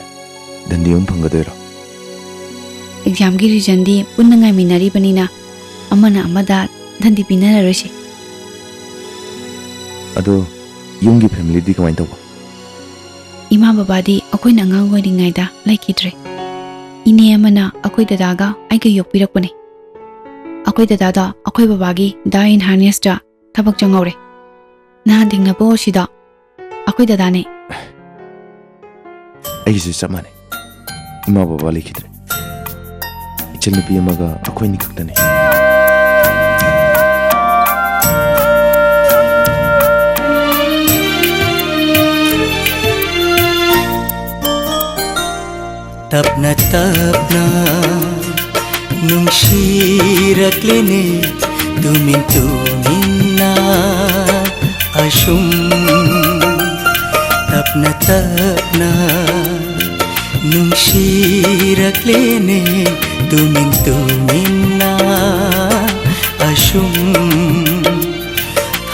[SPEAKER 6] ꯗꯟꯗꯤ ꯑꯃ ꯐꯪꯒꯗꯣꯏꯔꯣ
[SPEAKER 2] ꯑꯦꯛꯖꯥꯝꯒꯤ ꯔꯤꯖꯟꯗꯤ ꯄꯨꯟꯅ ꯉꯥꯏꯃꯤꯟꯅꯔꯤꯕꯅꯤꯅ ꯑꯃꯅ ꯑꯃꯗ ꯗꯟꯗꯤ ꯄꯤꯅꯔꯔꯣꯏꯁꯤ
[SPEAKER 6] ꯑꯗꯣ ꯌꯨꯝꯒꯤ ꯐꯦꯃꯤꯂꯤꯗꯤ ꯀꯃꯥꯏꯅ ꯇꯧꯕ
[SPEAKER 2] ꯏꯃꯥ ꯕꯕꯥꯗꯤ ꯑꯩꯈꯣꯏꯅ ꯑꯉꯥꯡ ꯑꯣꯏꯔꯤꯉꯩꯗ ꯂꯩꯈꯤꯗ꯭ꯔꯦ ꯏꯅꯦ ꯑꯃꯅ ꯑꯩꯈꯣꯏ ꯗꯗꯥꯒ ꯑꯩꯒ ꯌꯣꯛꯄꯤꯔꯛꯄꯅꯤ ꯑꯩꯈꯣꯏ ꯗꯗꯥꯗ ꯑꯩꯈꯣꯏ ꯕꯕꯥꯒꯤ ꯗꯥꯏ ꯏꯟ ꯍꯥꯔꯅꯦꯁꯇ ꯊꯕꯛ ꯆꯪꯍꯧꯔꯦ ꯅꯍꯥꯟ ꯊꯦꯡꯅꯕ ꯑꯁꯤꯗ ꯑꯩꯈꯣꯏ ꯗꯗꯥꯅꯦ
[SPEAKER 6] ꯑꯩꯒꯤꯁꯨ ꯆꯞ ꯃꯥꯟꯅꯩ ꯏꯃꯥ ꯕꯕꯥ ꯂꯩꯈꯤꯗ꯭ꯔꯦ ꯏꯆꯟꯅꯨꯄꯤ ꯑꯃꯒ ꯑꯩꯈꯣꯏꯅꯤ ꯈꯛꯇꯅꯤ
[SPEAKER 11] तपना तपना नुंशिरक्लेने तुमिन तुमिन्ना अशुम तपना तपना नुंशिरक्लेने तुमिन तुमिन्ना अशुम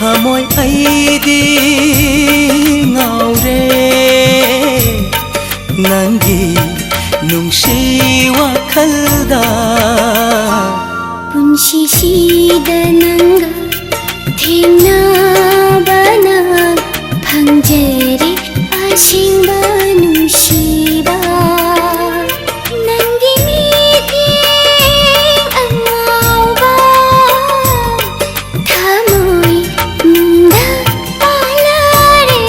[SPEAKER 11] हमोय आईदी ngaure nangi नुंशी वखलदा
[SPEAKER 12] पुंशिशीदा नंगा थेंगना बना फंजरे आशिंबा नुंशीबा नंगी मीटिंग अमावबा थामोय नुंदा पालारे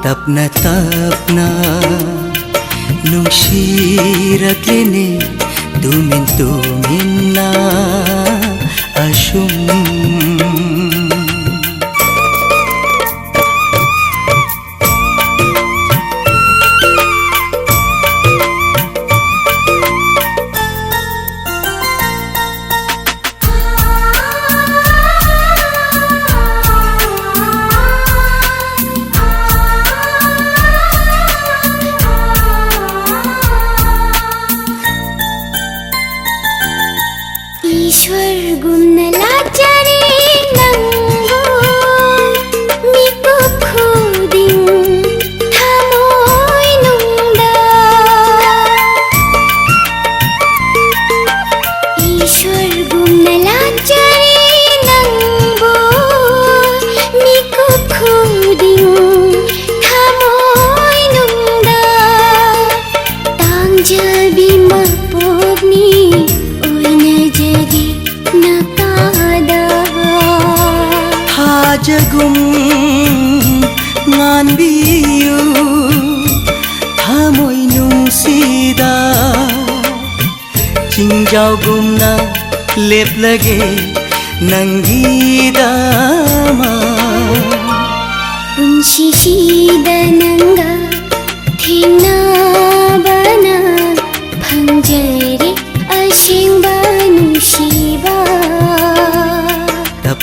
[SPEAKER 11] तपना तपना नुंशिरक्लेने तुमिन तुमिन्ना अशुम
[SPEAKER 12] ईश्वर गुमनला चरे नंगो मिको खुदिं थामोय नुंदा ईश्वर गुमनला चरे नंगो मिको खुदिं थामोय नुंदा तांजबी मपोगनी
[SPEAKER 11] जगुम nganbiyu thamoy nungsida chingjawgumna leplage nangidama
[SPEAKER 12] unshishida nanga thina bana phangjare ashingba nushiba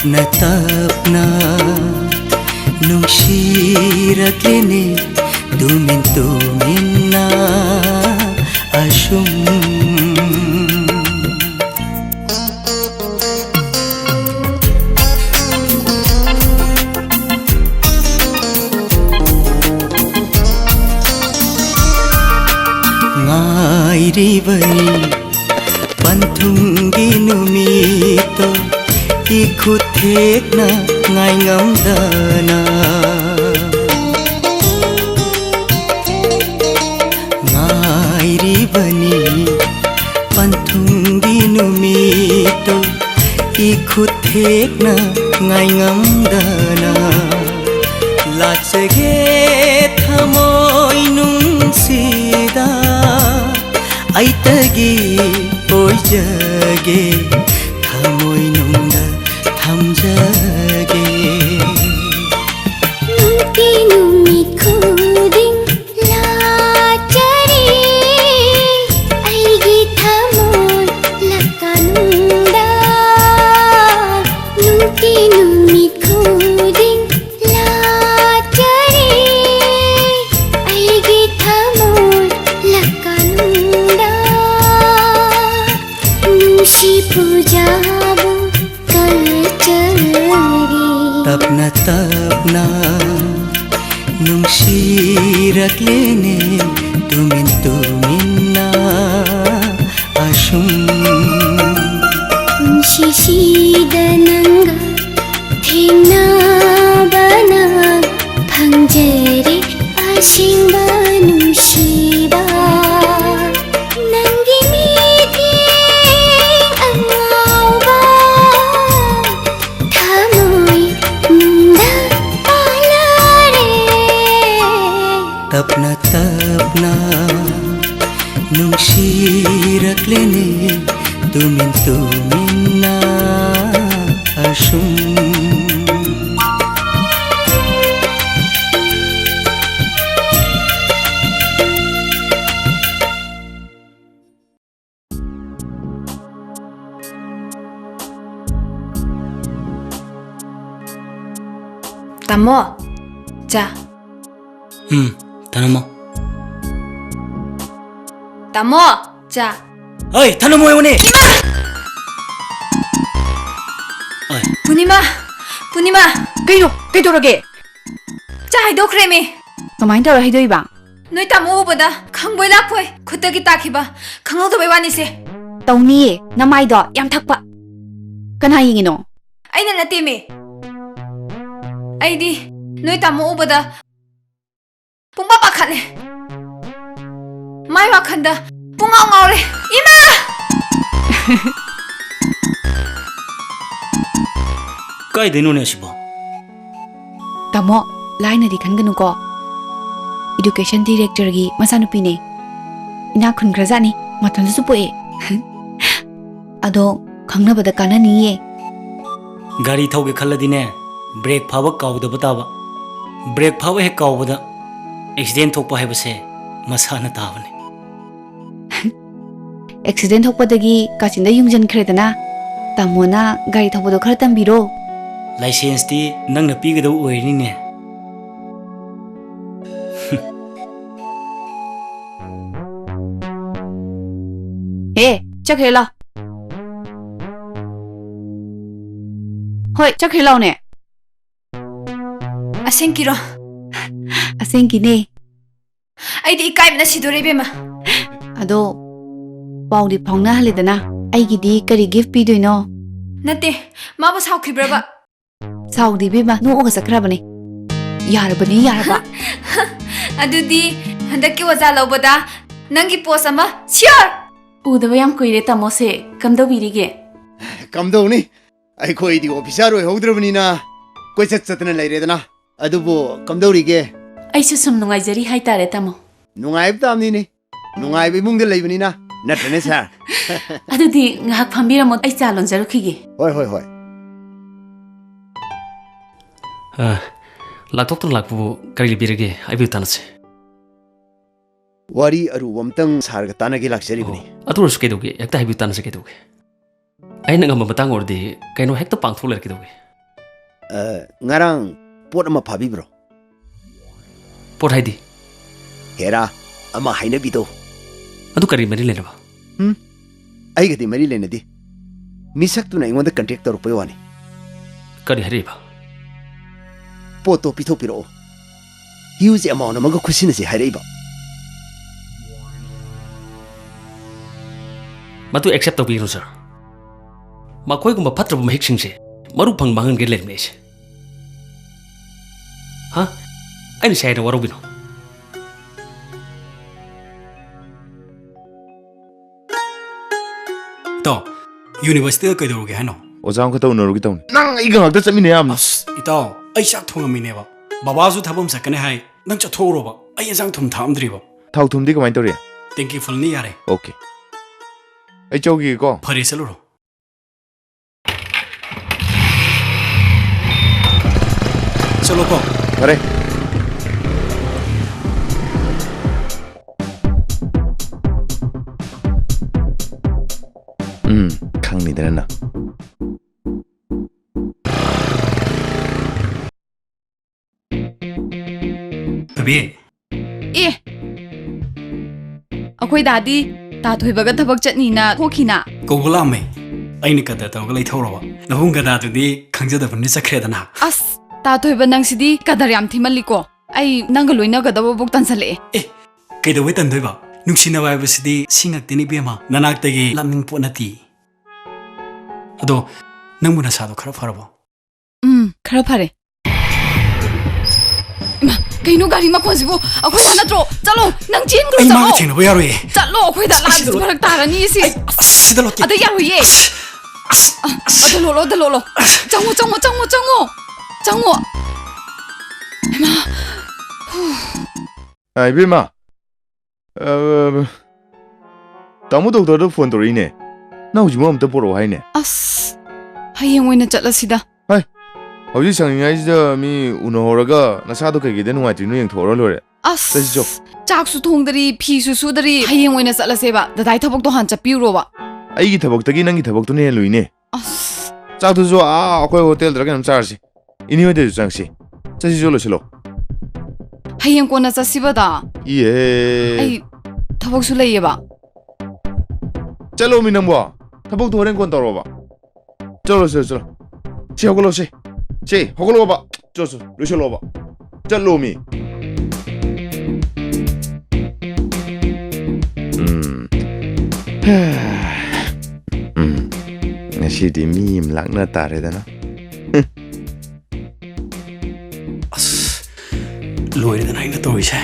[SPEAKER 11] tapna tapna nungsirakline tumin tumin na asum ngairibani panthungi numito ikuthekna ngai ngamdana ngairibani panthungi numito ikuthekna ngai ngamdana lachege thamoi nungsida aitagi oijage thamoi nungda thamjage
[SPEAKER 12] nungti numi khuding lachari aigi thamoi lakanunda nungti numi khuding lachari aigi thamoi lakanunda nungshi pujabu
[SPEAKER 11] tapna tapna nungsirakline tumin tumin na asum
[SPEAKER 12] Shishida-nanga Thengna-bana Phangjare Ashingba Nungsiba Nangi miting Angauba Thamoi nungda palare
[SPEAKER 11] tapna tapna nungsirakline tumin tumin na asum
[SPEAKER 7] Tamo, cha.
[SPEAKER 5] Tanamo.
[SPEAKER 7] Tamo, cha.
[SPEAKER 5] Oi, tanamo yone.
[SPEAKER 7] Punima, Punima.
[SPEAKER 2] Kayo, kaitorage.
[SPEAKER 7] Cha haidokre me.
[SPEAKER 2] Kamain tawra haidoiba?
[SPEAKER 7] Noi tamo ubada khangboi lakpoi khutagi takhiba khangaudabai wani se.
[SPEAKER 2] Tawniye, namaido yam thakpa. Kana yingino?
[SPEAKER 7] Aina nate me. Aidi noi tamo ubada pungba pakhale. Mai wakhanda pungau ngaure. Ima!
[SPEAKER 5] Kai denu ne sibo.
[SPEAKER 2] Tamo, laina di khangganu ko. Education director gi masanupi ne. Ina khungrajani mathan su poe. Ado khangna bada kana niye.
[SPEAKER 5] Gari thauge khalladi ne break phaba kaudaba bataba. Break phaba he kaubada accident thokpa hai base masana tabane.
[SPEAKER 2] Accident thokpadagi kachinda yungjan khredana. Tamona gari thokpado khara tambiro.
[SPEAKER 5] License ti nang na pigado oirini ne.
[SPEAKER 2] Hey, chakhela. Hoi, chakhela ne.
[SPEAKER 7] Asenkiro.
[SPEAKER 2] Asenki ne.
[SPEAKER 7] Aidi ikaibna sidore bema.
[SPEAKER 2] Ado paudi phongna halidana. Aigidi kari gift pidoino.
[SPEAKER 7] Nate, maba saukhibraba.
[SPEAKER 2] Saudi bema no oga sakrabane. Yarabani yaraba.
[SPEAKER 7] Adudi handaki waza lobada nangi post ama sure.
[SPEAKER 3] Udaba yam koire tamo se kamdobirige.
[SPEAKER 9] Kamdoni ai di officer oi haudrabnina koi chatna lairedana adubo kamdorige
[SPEAKER 3] Aisu sum nungaijari haitare tamo.
[SPEAKER 9] nungaib tamni ne nungaib imungde leibnina natrane sir
[SPEAKER 3] Adudi ngahak phambiramo ai chalon jarukhige.
[SPEAKER 9] hoi hoi hoi
[SPEAKER 4] Laktok lakpu kari birage aibu tanase.
[SPEAKER 9] wari aru wamtang sarga tanagi lakseribni
[SPEAKER 4] Atur suke doge ekta aibu tanase ke doge. Aina ngam batang orde kaino hekta pangthol er ke doge.
[SPEAKER 9] ngarang pot ama phabi bro
[SPEAKER 4] pot haidi
[SPEAKER 9] hera ama haina bido
[SPEAKER 4] adu kari mari lena ba
[SPEAKER 9] ai gadi mari lena di misak tu na ingonda contact tor payo ani
[SPEAKER 4] kari hari ba
[SPEAKER 9] poto pitho piro huge amount amaga khusina se harai ba
[SPEAKER 4] matu accept to biru sir makoi gumba phatra bu mahik sing se maru phang mangan ge lek me se ha ai sai na waru bino
[SPEAKER 1] ito university da kaidoruge hano
[SPEAKER 6] ozam ka tau norugi tau nang ai gang ta chami ne am
[SPEAKER 1] as ito ai sak thongami ne ba baba su thabam sakane hai nang cha thoro ba ai sang thum thamdri ba
[SPEAKER 6] thau thum di kamai tori
[SPEAKER 1] thank you for ni yare
[SPEAKER 6] okay ai chogi ko
[SPEAKER 1] phare saluro chalo ko
[SPEAKER 6] pare khang ni dana na
[SPEAKER 1] baby
[SPEAKER 3] ए अखोई दादी ता थोइबगा थबक चटनी ना खोखिना
[SPEAKER 1] kogula me aini kada taw galai thoro ba nahung gada tu di khangja da bunni sakre da na
[SPEAKER 3] अस ता थोइबा नंगसिदी कदर याम थिमल्लिको आई नंग लोइना गदब book तनसले
[SPEAKER 1] kaido we tan doi ba nuksina wa ba sidi singak tini bema nanak tagi lamning po nati ado nangmuna sa do khara farabo
[SPEAKER 3] खरा फरे कहीं गाड़ी में कौन सी वो अखोई दाना ट्रो चलो नंग चीन करो
[SPEAKER 1] ai ma thing no yaro ye
[SPEAKER 3] चलो अखोई दा लाज फरक तारनी इसी
[SPEAKER 1] sidalo ki
[SPEAKER 3] अदे यारो ये अदे लोलो चंगो
[SPEAKER 6] ai bima tamu doctor do phone tori ne na hu jimo am ta poro hai ne
[SPEAKER 3] us हयेंग ओइना चलसिदा
[SPEAKER 6] hauji sangai da mi uno horaga nasado kai giden wa trinu yeng thoro lore
[SPEAKER 3] अस चाक सु थोंदरी फी सु सुदरी हयेंग ओइना चलसेबा ददाई थबक तो हान चपिरो बा
[SPEAKER 6] ai gi thabak tagi nang gi thabak tu ne luine
[SPEAKER 3] us
[SPEAKER 6] cha tu jo a akoi hotel dra kan char si ini wede jang si cha si jo lo chilo
[SPEAKER 3] हयेंग कोना चसिबदा
[SPEAKER 6] ye
[SPEAKER 3] आई थबक सु लेयेबा
[SPEAKER 6] chalo mi nang ba thabak tu horen kon taro ba chalo chalo si hogolo si si hogolo ba chalo lo chalo ba chalo mi ngasi di mim lakna tare da na
[SPEAKER 1] as loire da nai na to ise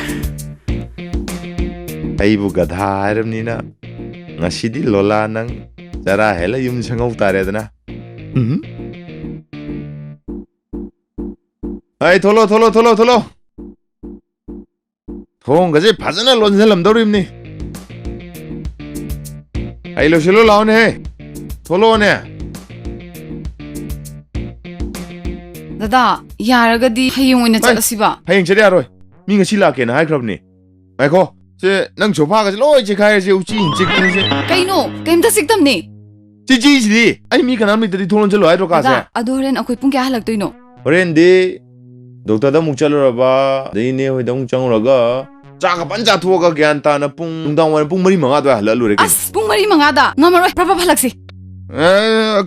[SPEAKER 6] ai bu gadha aram ni na ngasi di lola nang jara hela yum sangau tare da na ai tholo thong gaje phajana lonselam dorim ni ai lo shilo lao ne tholo ne
[SPEAKER 3] दादा यारगदी हयेंग ओइना चलसिबा
[SPEAKER 6] hayeng chari aroi mi ngasi la ke na hai khrab ni ai kho se nang sofa ga loi che khai se uchi hin chik ni se
[SPEAKER 3] कइनो केमता सिकतम ने
[SPEAKER 6] chi chi si ai mi kanam ni tadi tholon chalo ai ro ka se
[SPEAKER 3] दादा अदोरेन अखोई पुंग क्या हलक्तोइनो
[SPEAKER 6] horen de doctor da muk chalo ra ba dei ne hoi dong chang ra ga cha ga pan cha thu ga gyan ta na pung dang wan pung mari manga da hala lu re ke
[SPEAKER 3] अस पुंग मरी मंगादा ngamaroy Prabha हलक्सी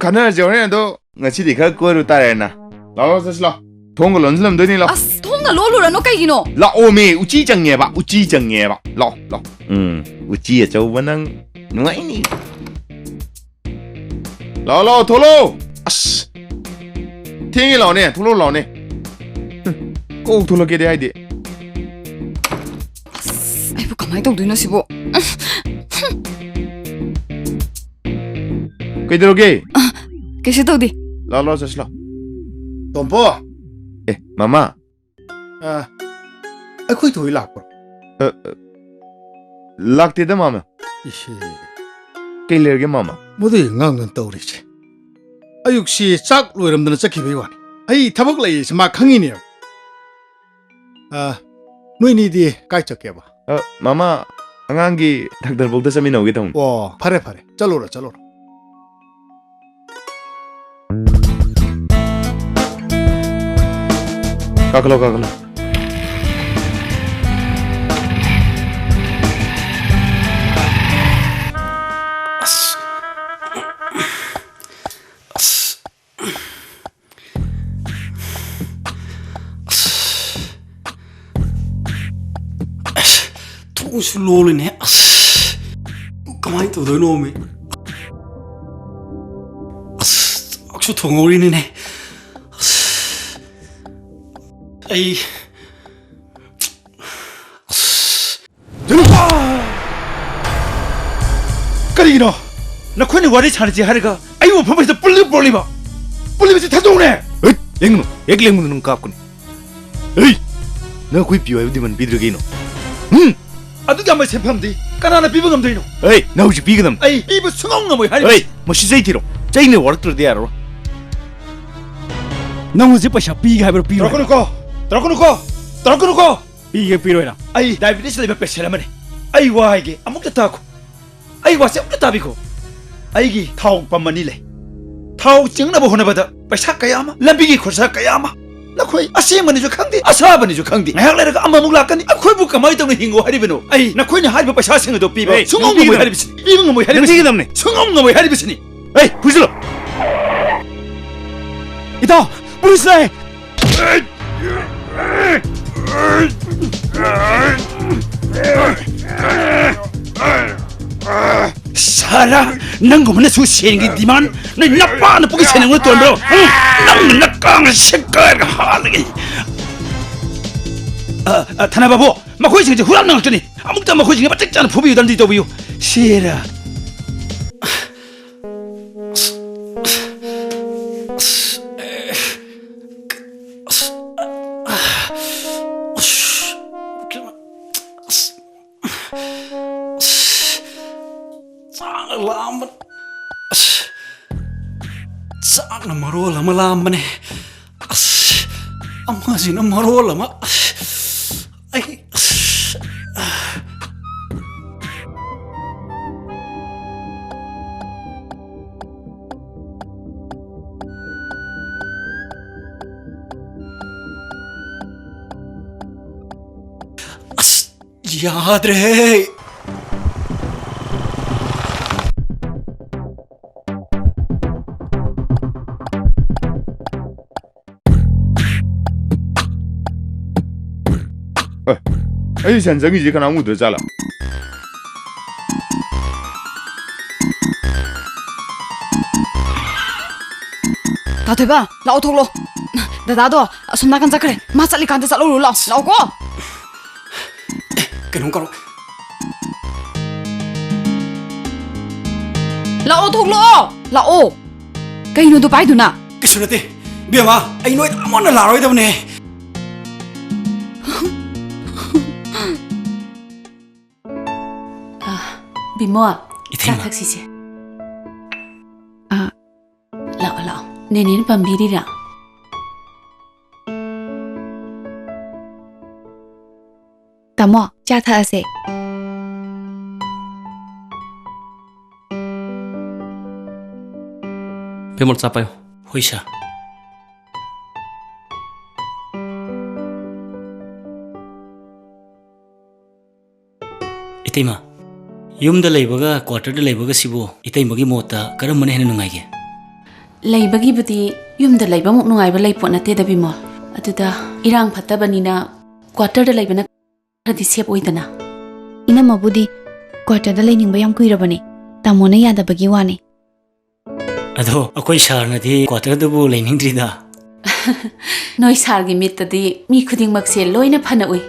[SPEAKER 6] khana je horen do ngasi di kha ko ru ta re na lao sa la thong lon lam doi ni la
[SPEAKER 3] us थोंगा लोलुरनो कइगिनो
[SPEAKER 6] la o me uchi chang ye ba la uchi a chau banang nuai ni la tholo as tingi la ne tholo la ne ko tholo ke de ai de
[SPEAKER 3] ai bu kamai tawduino sibo
[SPEAKER 6] ke de ge
[SPEAKER 3] केसे तौदी
[SPEAKER 6] la sa la
[SPEAKER 10] tompo
[SPEAKER 6] mama
[SPEAKER 10] akhoi thoi lakpo
[SPEAKER 6] lakte da mama
[SPEAKER 10] ise
[SPEAKER 6] ke le ge mama
[SPEAKER 10] modu ngang ngang tawri che ayuk si chak loiram dana chakhi bai wani ai thabak lai sma khangi ne noi ni di kai chakya ba
[SPEAKER 6] mama angang gi doctor bol da sami no ge tong
[SPEAKER 10] o phare chalo ra
[SPEAKER 6] काकलो काकलो
[SPEAKER 1] Tunggu lolo ne. Kamai tu dah nomi. Aku tunggu ini ne. Ay.
[SPEAKER 10] Karino, nak kau ni wari cari cari harga. Ayo, apa macam pulih ba? Pulih macam thadung ne.
[SPEAKER 8] Lengu, lengu nung kap kun. Nak kui piu ayu di man bidru gino.
[SPEAKER 10] Adu gamai sempam di. Karena pibu ngam dino.
[SPEAKER 8] Nak uji piu gam.
[SPEAKER 10] Pibu sungong ngam hari.
[SPEAKER 8] Masih saya tiro. Saya ini warak tu dia aro.
[SPEAKER 5] Nang uji pasha piu hai piu.
[SPEAKER 10] Terakunuko.
[SPEAKER 5] Piu piu na.
[SPEAKER 10] Diabetes lebih pesel mana? Wah ge, amuk tak aku. Wah siapa tak tahu ko. Gi tahu pamani le. Tahu cingna bohona bada. Pasha kaya ama. Lambi gi kursa kaya ama. Nakoi asyik mana juga khangdi, asal mana juga khangdi. Ngayak lera amma mulakan ni. Aku bukan mai tahu ni hingo hari beno. Nakoi ni hari berpasha singa do piba. Sungong ngomoi hari bisi. Piba ngomoi hari bisi. Sungong ngomoi hari bisi ni.
[SPEAKER 8] Pujilah.
[SPEAKER 5] Itu, polis le.
[SPEAKER 10] Salah, nang mana susi ni diman, ni napa na pergi senang tuan bro. Nang nakang sekar hal lagi. Tanah babu, makoi sini huram nang tu ni. Amuk tak makoi sini macam jangan phobi dan di tu biu. Sera.
[SPEAKER 1] Lamban. Sak na marol ama lamban eh. Amma sih na marol ama. Ay. याद रहे
[SPEAKER 6] Ay sanjang ini kan amu udah jalan.
[SPEAKER 3] Tatoy ba, lao thoklo. Dadado, sumna kan sakre. Masali kan sa lo lao. Lao ko.
[SPEAKER 1] Kenong karo.
[SPEAKER 3] Lao thoklo. Lao. Kaino do pai du na.
[SPEAKER 1] Kisunate. Biama, ay noy amon na laroy daw ne.
[SPEAKER 3] Bimo, cha taxi se. Lao. Nenin pambiri ra.
[SPEAKER 2] Tamo, cha tha ase.
[SPEAKER 4] Pemol sapayo.
[SPEAKER 1] Hoisha. Itima. Yumda leibaga quarter da leibaga sibo itaimagi mota karamane hena nungaige.
[SPEAKER 3] Leibagi budi yumda leiba muk nungaiba leipo nate da bimo. Aduda irang phattabanina quarter da leibana radi sep oidana.
[SPEAKER 2] Ina mabudi quarter da leining bayam kuirabani. Tamona yada bagi wani.
[SPEAKER 1] Ado akoi sharna di quarter da bu leining drida.
[SPEAKER 3] Noi sargi mittadi mi khuding makse loina phana oi.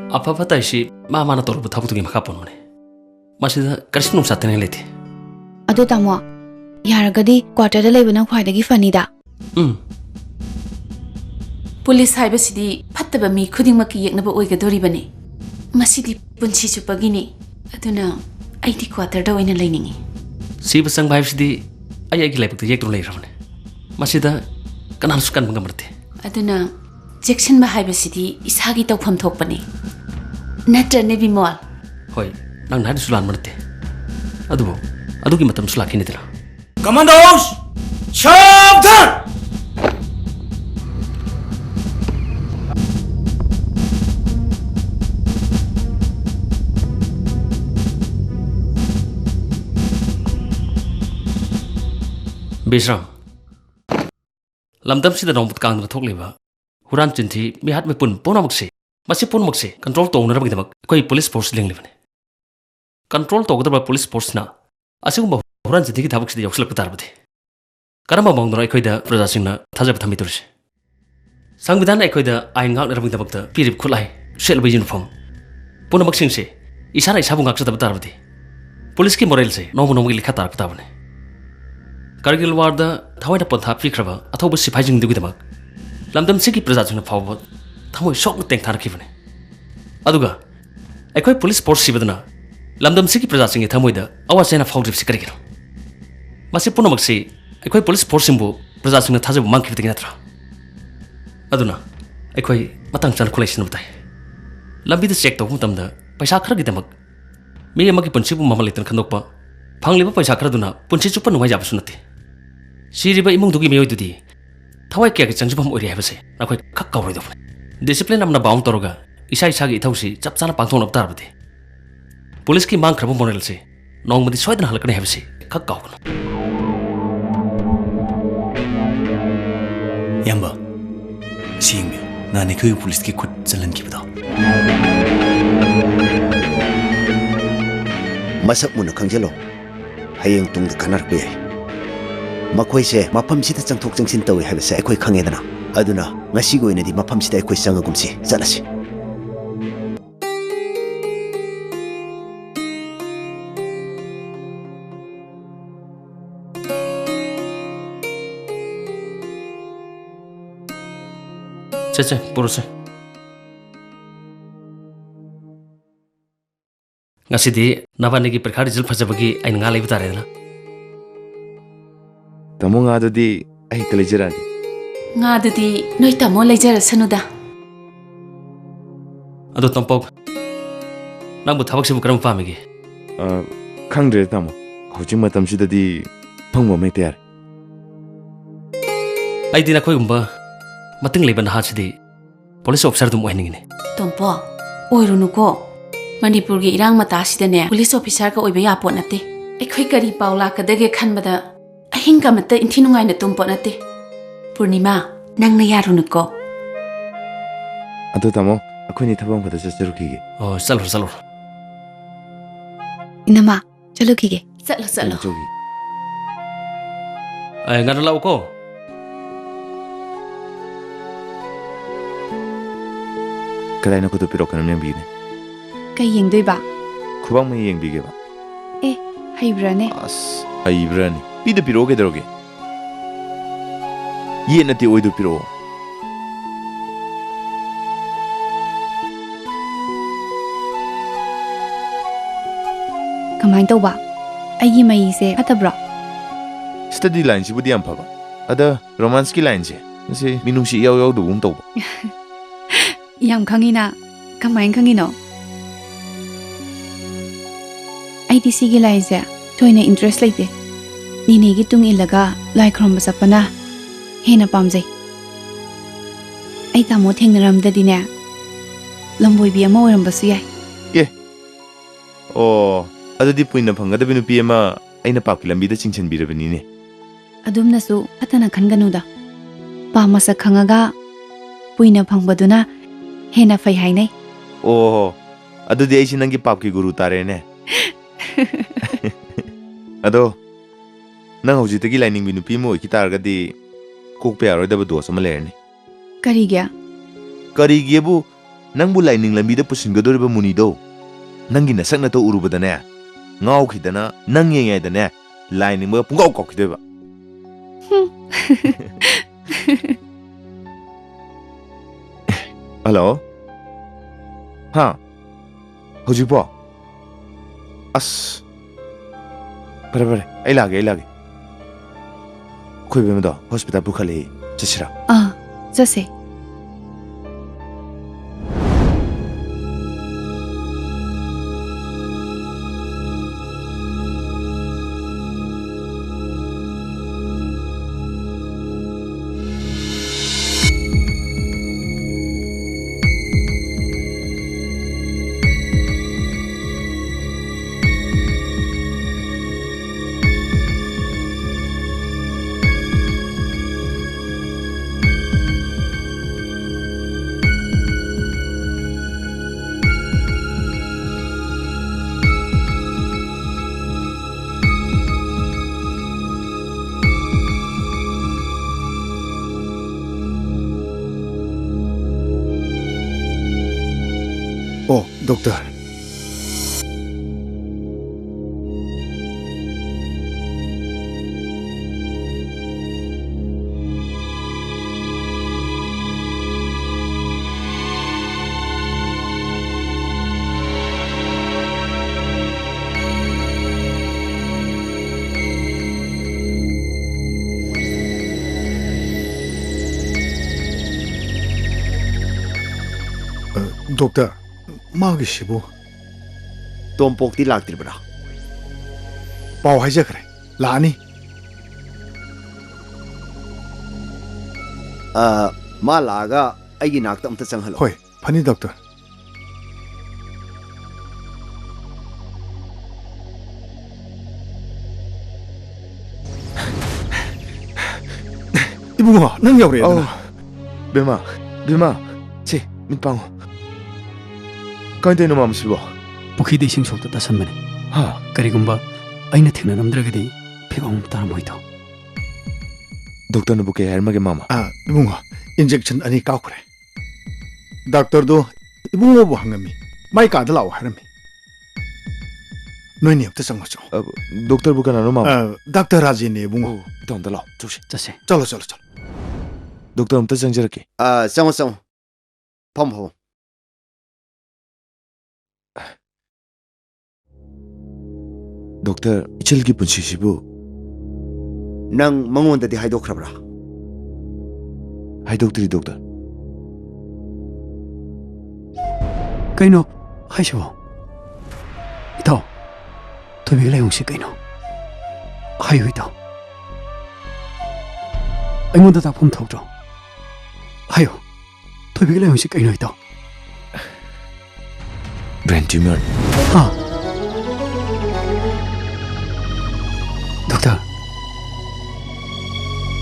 [SPEAKER 4] Apa pata isi mama na tolong betapa tu gimana kapon ni. Masih dah kerja nung saat ni leti.
[SPEAKER 2] Ado tamo, yaragadi quarter da leibana khwaidagi fani da.
[SPEAKER 3] Police haibasidi phattaba mi khuding maki yeknaba oigadori bani. Masidi punchi chupagini. Aduna aidi quarter da oina leiningi.
[SPEAKER 4] Si besang baik sidi ayah gila betul yek tu lei ramai. Masih dah kenal sukan mengamati.
[SPEAKER 3] Aduna Jackson bahibasidi isagi tau pham thok bani. Natra ne bimol.
[SPEAKER 4] Hoi, nang nadi sulan merte. Adu ki sulak ini tera.
[SPEAKER 1] Commandos, shabdan.
[SPEAKER 4] Besram Lamdam sida nong kang na thok leba huran chinthi mi hat me pun ponamak se masi ponamak se control to na rabagi damak koi police force ling lebane control to gdaba police force na asugum huran chinthi ki thabak sida yoksal patar bade karama mongdra koi da praja singna thajab thami turse Sangbidan koi da ain ngak na rabagi damak ta pirip khulai selba uniform ponamak sing se isara isabu ngak sa tar bade police ki moral se no no likha tar pata bane Kargil war da thawai da pantha phikraba athoba siphai jing dugi damak lamdam sigi praja jung phawba thamoi sok teng thar khibane aduga ekoi police force sibadna lamdam sigi praja sing thamoi da awasena phawdrip sikari gino masi punamak si ekoi police force simbu praja sing thajab mang khibti natra aduna ekoi matang chan collection butai lambi da check to mutamda paisa khar gi damak mi amagi punchibu mamalitan khandokpa phangliba paisa khar duna punchi chupa nuai jab sunati Siriba imung dugi meoi dudi thawai kya ki changjubam ori habase nakoi khak kauroi do discipline amna baum toroga isai sagi ithausi chapchana pangthong nap tarbade police ki mang khrabu monel se nongmadi soidan halkane habase khak kaugno
[SPEAKER 5] Yamba Singbe nani koi police ki khut chalan ki bada
[SPEAKER 9] Masak muna kangjalo hayeng tung da kanar pe Makoise mapam sida changthok changsin tawi habase ekoi khangedana aduna ngasi goinadi mapam sida ekoi changagumsi jalasi
[SPEAKER 4] Che puruse Ngasidi nabani ki perkhari jil phajabagi ain nga lei bitare na
[SPEAKER 6] Tamo nga dadi ay kalejirani.
[SPEAKER 3] Nga dadi noi tamo leijara sanuda.
[SPEAKER 4] Ado tampok nangbu thabak sibu karam pamigi
[SPEAKER 6] Khangdre tamo hojing matam sidadi phangwa mai tayar
[SPEAKER 4] ai dina khoi gumba mating leiban ha sidi police officer dum oiningine
[SPEAKER 3] Tompo oirunuko Manipur gi irang mata sidane police officer ka oiba ya pot nate ekhoi kari paula kadage khanbada ahinga mata inthinungai na tumpo nate Purnima nangna yarunuko
[SPEAKER 6] Ado tamo akhoni thabam khada chacharuki
[SPEAKER 4] oh chalo
[SPEAKER 2] Inama chalo kige
[SPEAKER 3] chalo
[SPEAKER 4] ai ngana lau ko
[SPEAKER 6] Kadai na ko to pirokana nem bine
[SPEAKER 2] Kai yengdoi ba
[SPEAKER 6] Khubang mai yeng bige ba
[SPEAKER 2] Haibrane
[SPEAKER 6] As haibrani Pida piroge daroge Ye nati oido piro
[SPEAKER 2] Kamain tauba Aigi mai se atabra
[SPEAKER 6] Study line si budi am phaba Ada romance ki line se Se minungsi yaw yaw dubung tauba
[SPEAKER 2] Yam khangina kamain khangino ITC gi lai se toina interest laite Nini gi tung ilaga lai khrom sapana hena pamjai Ai tamo thengnaram dadine lamboi bi ama oram basu yai
[SPEAKER 6] Oh adadi puina phangada binu pma aina papki lambi da chingchen birabani ne
[SPEAKER 2] adumna su atana khanganu da pamasa khangaga puina phangbaduna hena fai hainai
[SPEAKER 6] Oh adadi aisi nangi papki guru tare ne Ado nang hauji tagi lining binu pmo ikitargadi kokpe aroidaba dos ama lerni
[SPEAKER 2] karigya
[SPEAKER 6] Karigebu nangbu lining lambi da pusingadoriba munido nangi nasakna to urubadane ngau khidana nang yeng dane lining ba pungau kok khideba Hello Ha Hojibo As Pare ai lage Khoi bemda hospital bukhale chachira
[SPEAKER 2] jase
[SPEAKER 10] doctor doctor ꯃꯥꯒꯤꯁꯤꯕꯨ
[SPEAKER 9] ꯇꯣꯝꯄꯣꯛꯇꯤ ꯂꯥꯛꯇ꯭ꯔꯤꯕ꯭ꯔꯥ?
[SPEAKER 10] ꯄꯥꯎ ꯍꯥꯏꯖꯈ꯭ꯔꯦ ꯂꯥꯛꯑꯅꯤ.
[SPEAKER 9] ꯃꯥ ꯂꯥꯛꯑꯒ ꯑꯩꯒꯤ ꯅꯥꯛꯇ ꯑꯝꯇ ꯆꯪꯍꯜꯂꯣ.
[SPEAKER 10] ꯍꯣꯏ ꯐꯅꯤ ꯗꯣꯛꯇꯔ. 이붕아, 넌 여우래.
[SPEAKER 6] 뱀아, 뱀아, 제 밑방어. 깐데 너 맘스보.
[SPEAKER 1] पुखीद इसिंग सोक्ता तासनबने
[SPEAKER 6] 하.
[SPEAKER 1] करिगुम्बा आइना थेंगनरमद्रगदि फिबाम तारमोइतो.
[SPEAKER 6] 독터는 부케 할마게 마마.
[SPEAKER 10] 이붕아, 인젝션 아니 까우크래. 닥터도 이붕아부 항감이 마이 까드 라오 하람이. 너희니 없다 상거죠.
[SPEAKER 6] 독터 부케 나노 마마.
[SPEAKER 10] 닥터 라지니 이붕아.
[SPEAKER 6] 덤더 라오. 조시.
[SPEAKER 1] 자세.
[SPEAKER 10] चलो.
[SPEAKER 6] 독터 엄터 정지럽게.
[SPEAKER 9] ꯆꯪꯉꯣ. ꯐꯝ.
[SPEAKER 6] 독터 이철기 분시시부.
[SPEAKER 9] ꯅꯪ ꯃꯉꯣꯟꯗꯗꯤ ꯍꯥꯏꯗꯣꯛꯈ꯭ꯔꯕ꯭ꯔꯥ?
[SPEAKER 6] 하이독터리 독터.
[SPEAKER 1] कइनो हाइसबो इताव थोबिग लायंसि कइनो हाइयो इताव आइमोंदा ताफम थौद्रो हाइयो थोबिग लायंसि कइनो इताव
[SPEAKER 6] ब्रेन ट्यूमर.
[SPEAKER 1] हाँ डॉक्टर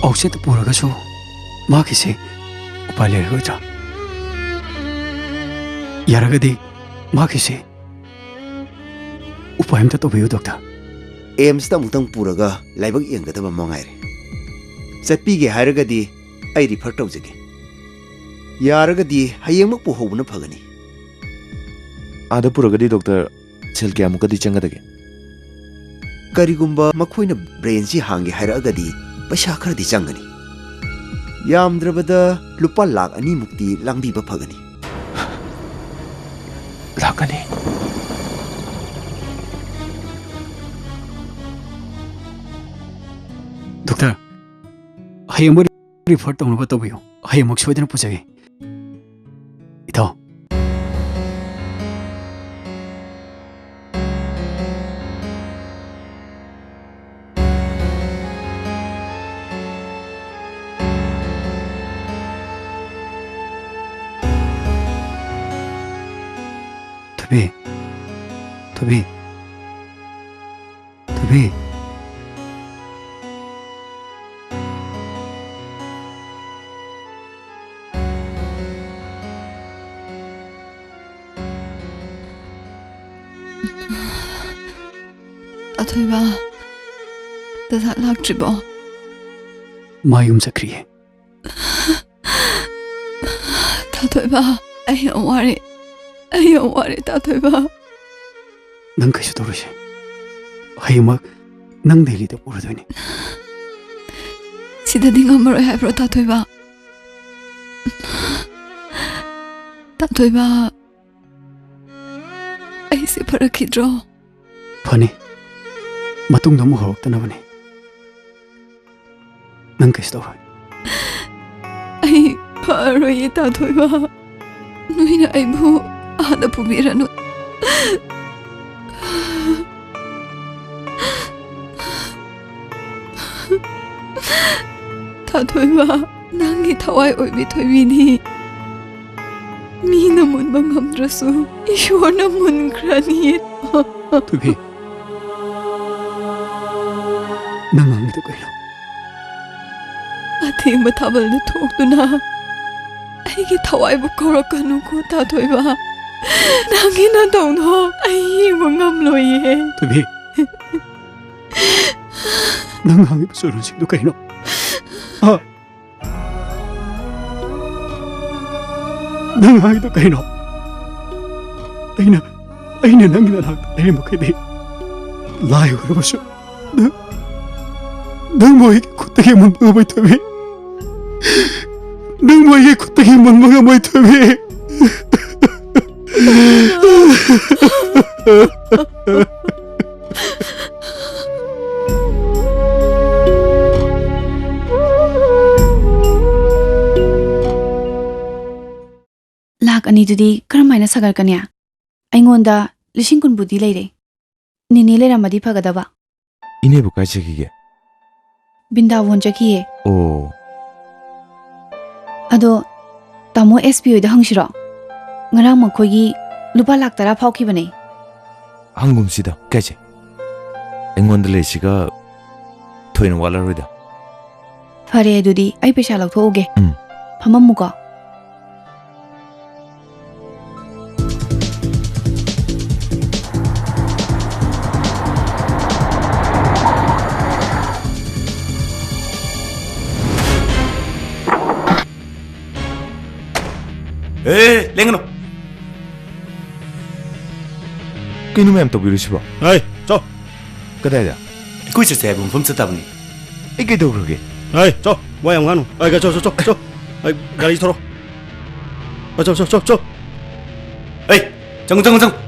[SPEAKER 1] औषध पुरगसु माखिसे उपाय लेरगोद्रा यारगदि माखिसे उपाय अमता तोबियो डॉक्टर.
[SPEAKER 9] एम्सता अमुक्तंग पुरगा लाइबक यंगदबा मंगाइरे. चटपीगे हायरगदि अई रिफर तौजगे. यारगदि हयेंमक पुहौबना फगनी.
[SPEAKER 6] आदा पुरगदि डॉक्टर सेल के अमुकदि चंगदगे.
[SPEAKER 9] करिगुम्बा मखोइना ब्रेनसी हांगे हायरगदि पैसा खरदि चंगनी. यामद्रबदा लुपा लाख अनि मुक्ति लांबीबा फगनी.
[SPEAKER 6] लाकनी.
[SPEAKER 1] डॉक्टर हयेंबो रिफर तौनबा तोबियो हयेंमक सोइदना पुजगे इताव थोबी
[SPEAKER 2] अथोइबा ददा लाक्ट्रिबो
[SPEAKER 1] मायुम चक्रिए
[SPEAKER 2] ताथोइबा अय वारे ताथोइबा
[SPEAKER 1] नंग कैसु तोरसे हयेंमक नंग देली तो पुरदोइने
[SPEAKER 2] सिददि ngamaro haibro ताथोइबा ऐसे फरखिद्रो
[SPEAKER 1] फने मतुंग दमु हरक्तनबने नंग कैसु तोरय
[SPEAKER 2] अई फरोये ताथोइबा नोइना अइबु आदा पुबिरनु ताथोइबा नंगी थवाई ओइबि थोइबिनी मीना मुनबा ngamdrasu ईश्वरना मुनख्रानी
[SPEAKER 1] तुबी नंग तो कइलो
[SPEAKER 2] अथेंबा थाबलना थोक्तुना अइगी थवाइबु कौरकनुको ताथोइबा नंगी ना तौनो अइबु ngamloye
[SPEAKER 1] तुबी नंग हांगी सोरुसिंदु कइनो नंग हांगी तो कइनो ꯑꯩꯅ ꯅꯪꯒꯤ ꯅꯅꯥꯛꯇ ꯂꯩꯔꯝꯃꯈꯩꯗꯤ ꯂꯥꯏ ꯑꯣꯏꯔꯕꯁꯨ ꯅꯪꯕꯨ ꯑꯩꯒꯤ ꯈꯨꯠꯇꯒꯤ ꯃꯨꯟꯕ ꯉꯝꯃꯣꯏ ꯊꯣꯏꯕꯤ ꯅꯪꯕꯨ ꯑꯩꯒꯤ ꯈꯨꯠꯇꯒꯤ ꯃꯨꯟꯕ ꯉꯝꯃꯣꯏ ꯊꯣꯏꯕꯤ
[SPEAKER 2] ꯂꯥꯛ ꯑꯅꯤꯗꯨꯗꯤ ꯀꯔꯝꯍꯥꯏꯅ ꯁꯥꯒꯠꯀꯅꯤ ꯑꯩꯉꯣꯟꯗ 10,000ꯕꯨꯗꯤ ꯂꯩꯔꯦ ꯅꯤꯅꯦ ꯂꯩꯔꯝꯃꯗꯤ ꯐꯒꯗꯕ
[SPEAKER 6] 이내부 가시기게.
[SPEAKER 2] ꯕꯤꯟꯗꯥꯕꯣꯟ ꯆꯠꯈꯤꯌꯦ
[SPEAKER 6] 오.
[SPEAKER 2] ꯑꯗꯣ ꯇꯥꯃꯣ SP ꯍꯣꯏꯗ ꯍꯪꯁꯤꯔꯣ ꯉꯔꯥꯡ ꯃꯈꯣꯏꯒꯤ ꯂꯨꯄꯥ ꯂꯥꯛ 10 ꯐꯥꯎꯈꯤꯕꯅꯦ
[SPEAKER 6] 한금씨다. 가지. 앵원들 레시가 토이는 왈라로이다.
[SPEAKER 2] ꯐꯔꯦ ꯑꯗꯨꯗꯤ ꯑꯩ ꯄꯩꯁꯥ ꯂꯧꯊꯣꯛꯎꯒꯦ
[SPEAKER 6] ꯎꯝ.
[SPEAKER 2] ꯐꯝꯃꯝꯃꯨꯀꯣ
[SPEAKER 10] 에, 랭은어.
[SPEAKER 6] 그놈 엠 떠비르시봐.
[SPEAKER 8] 아이, 저,
[SPEAKER 6] 그다이다.
[SPEAKER 10] 구이스세 분품 쓰다보니.
[SPEAKER 6] 이게 더 그러게.
[SPEAKER 8] 아이, 저, 뭐야, 영화노. 아이, 저. 아이, 가리 서로. 아, 저.
[SPEAKER 10] 에이, 정정.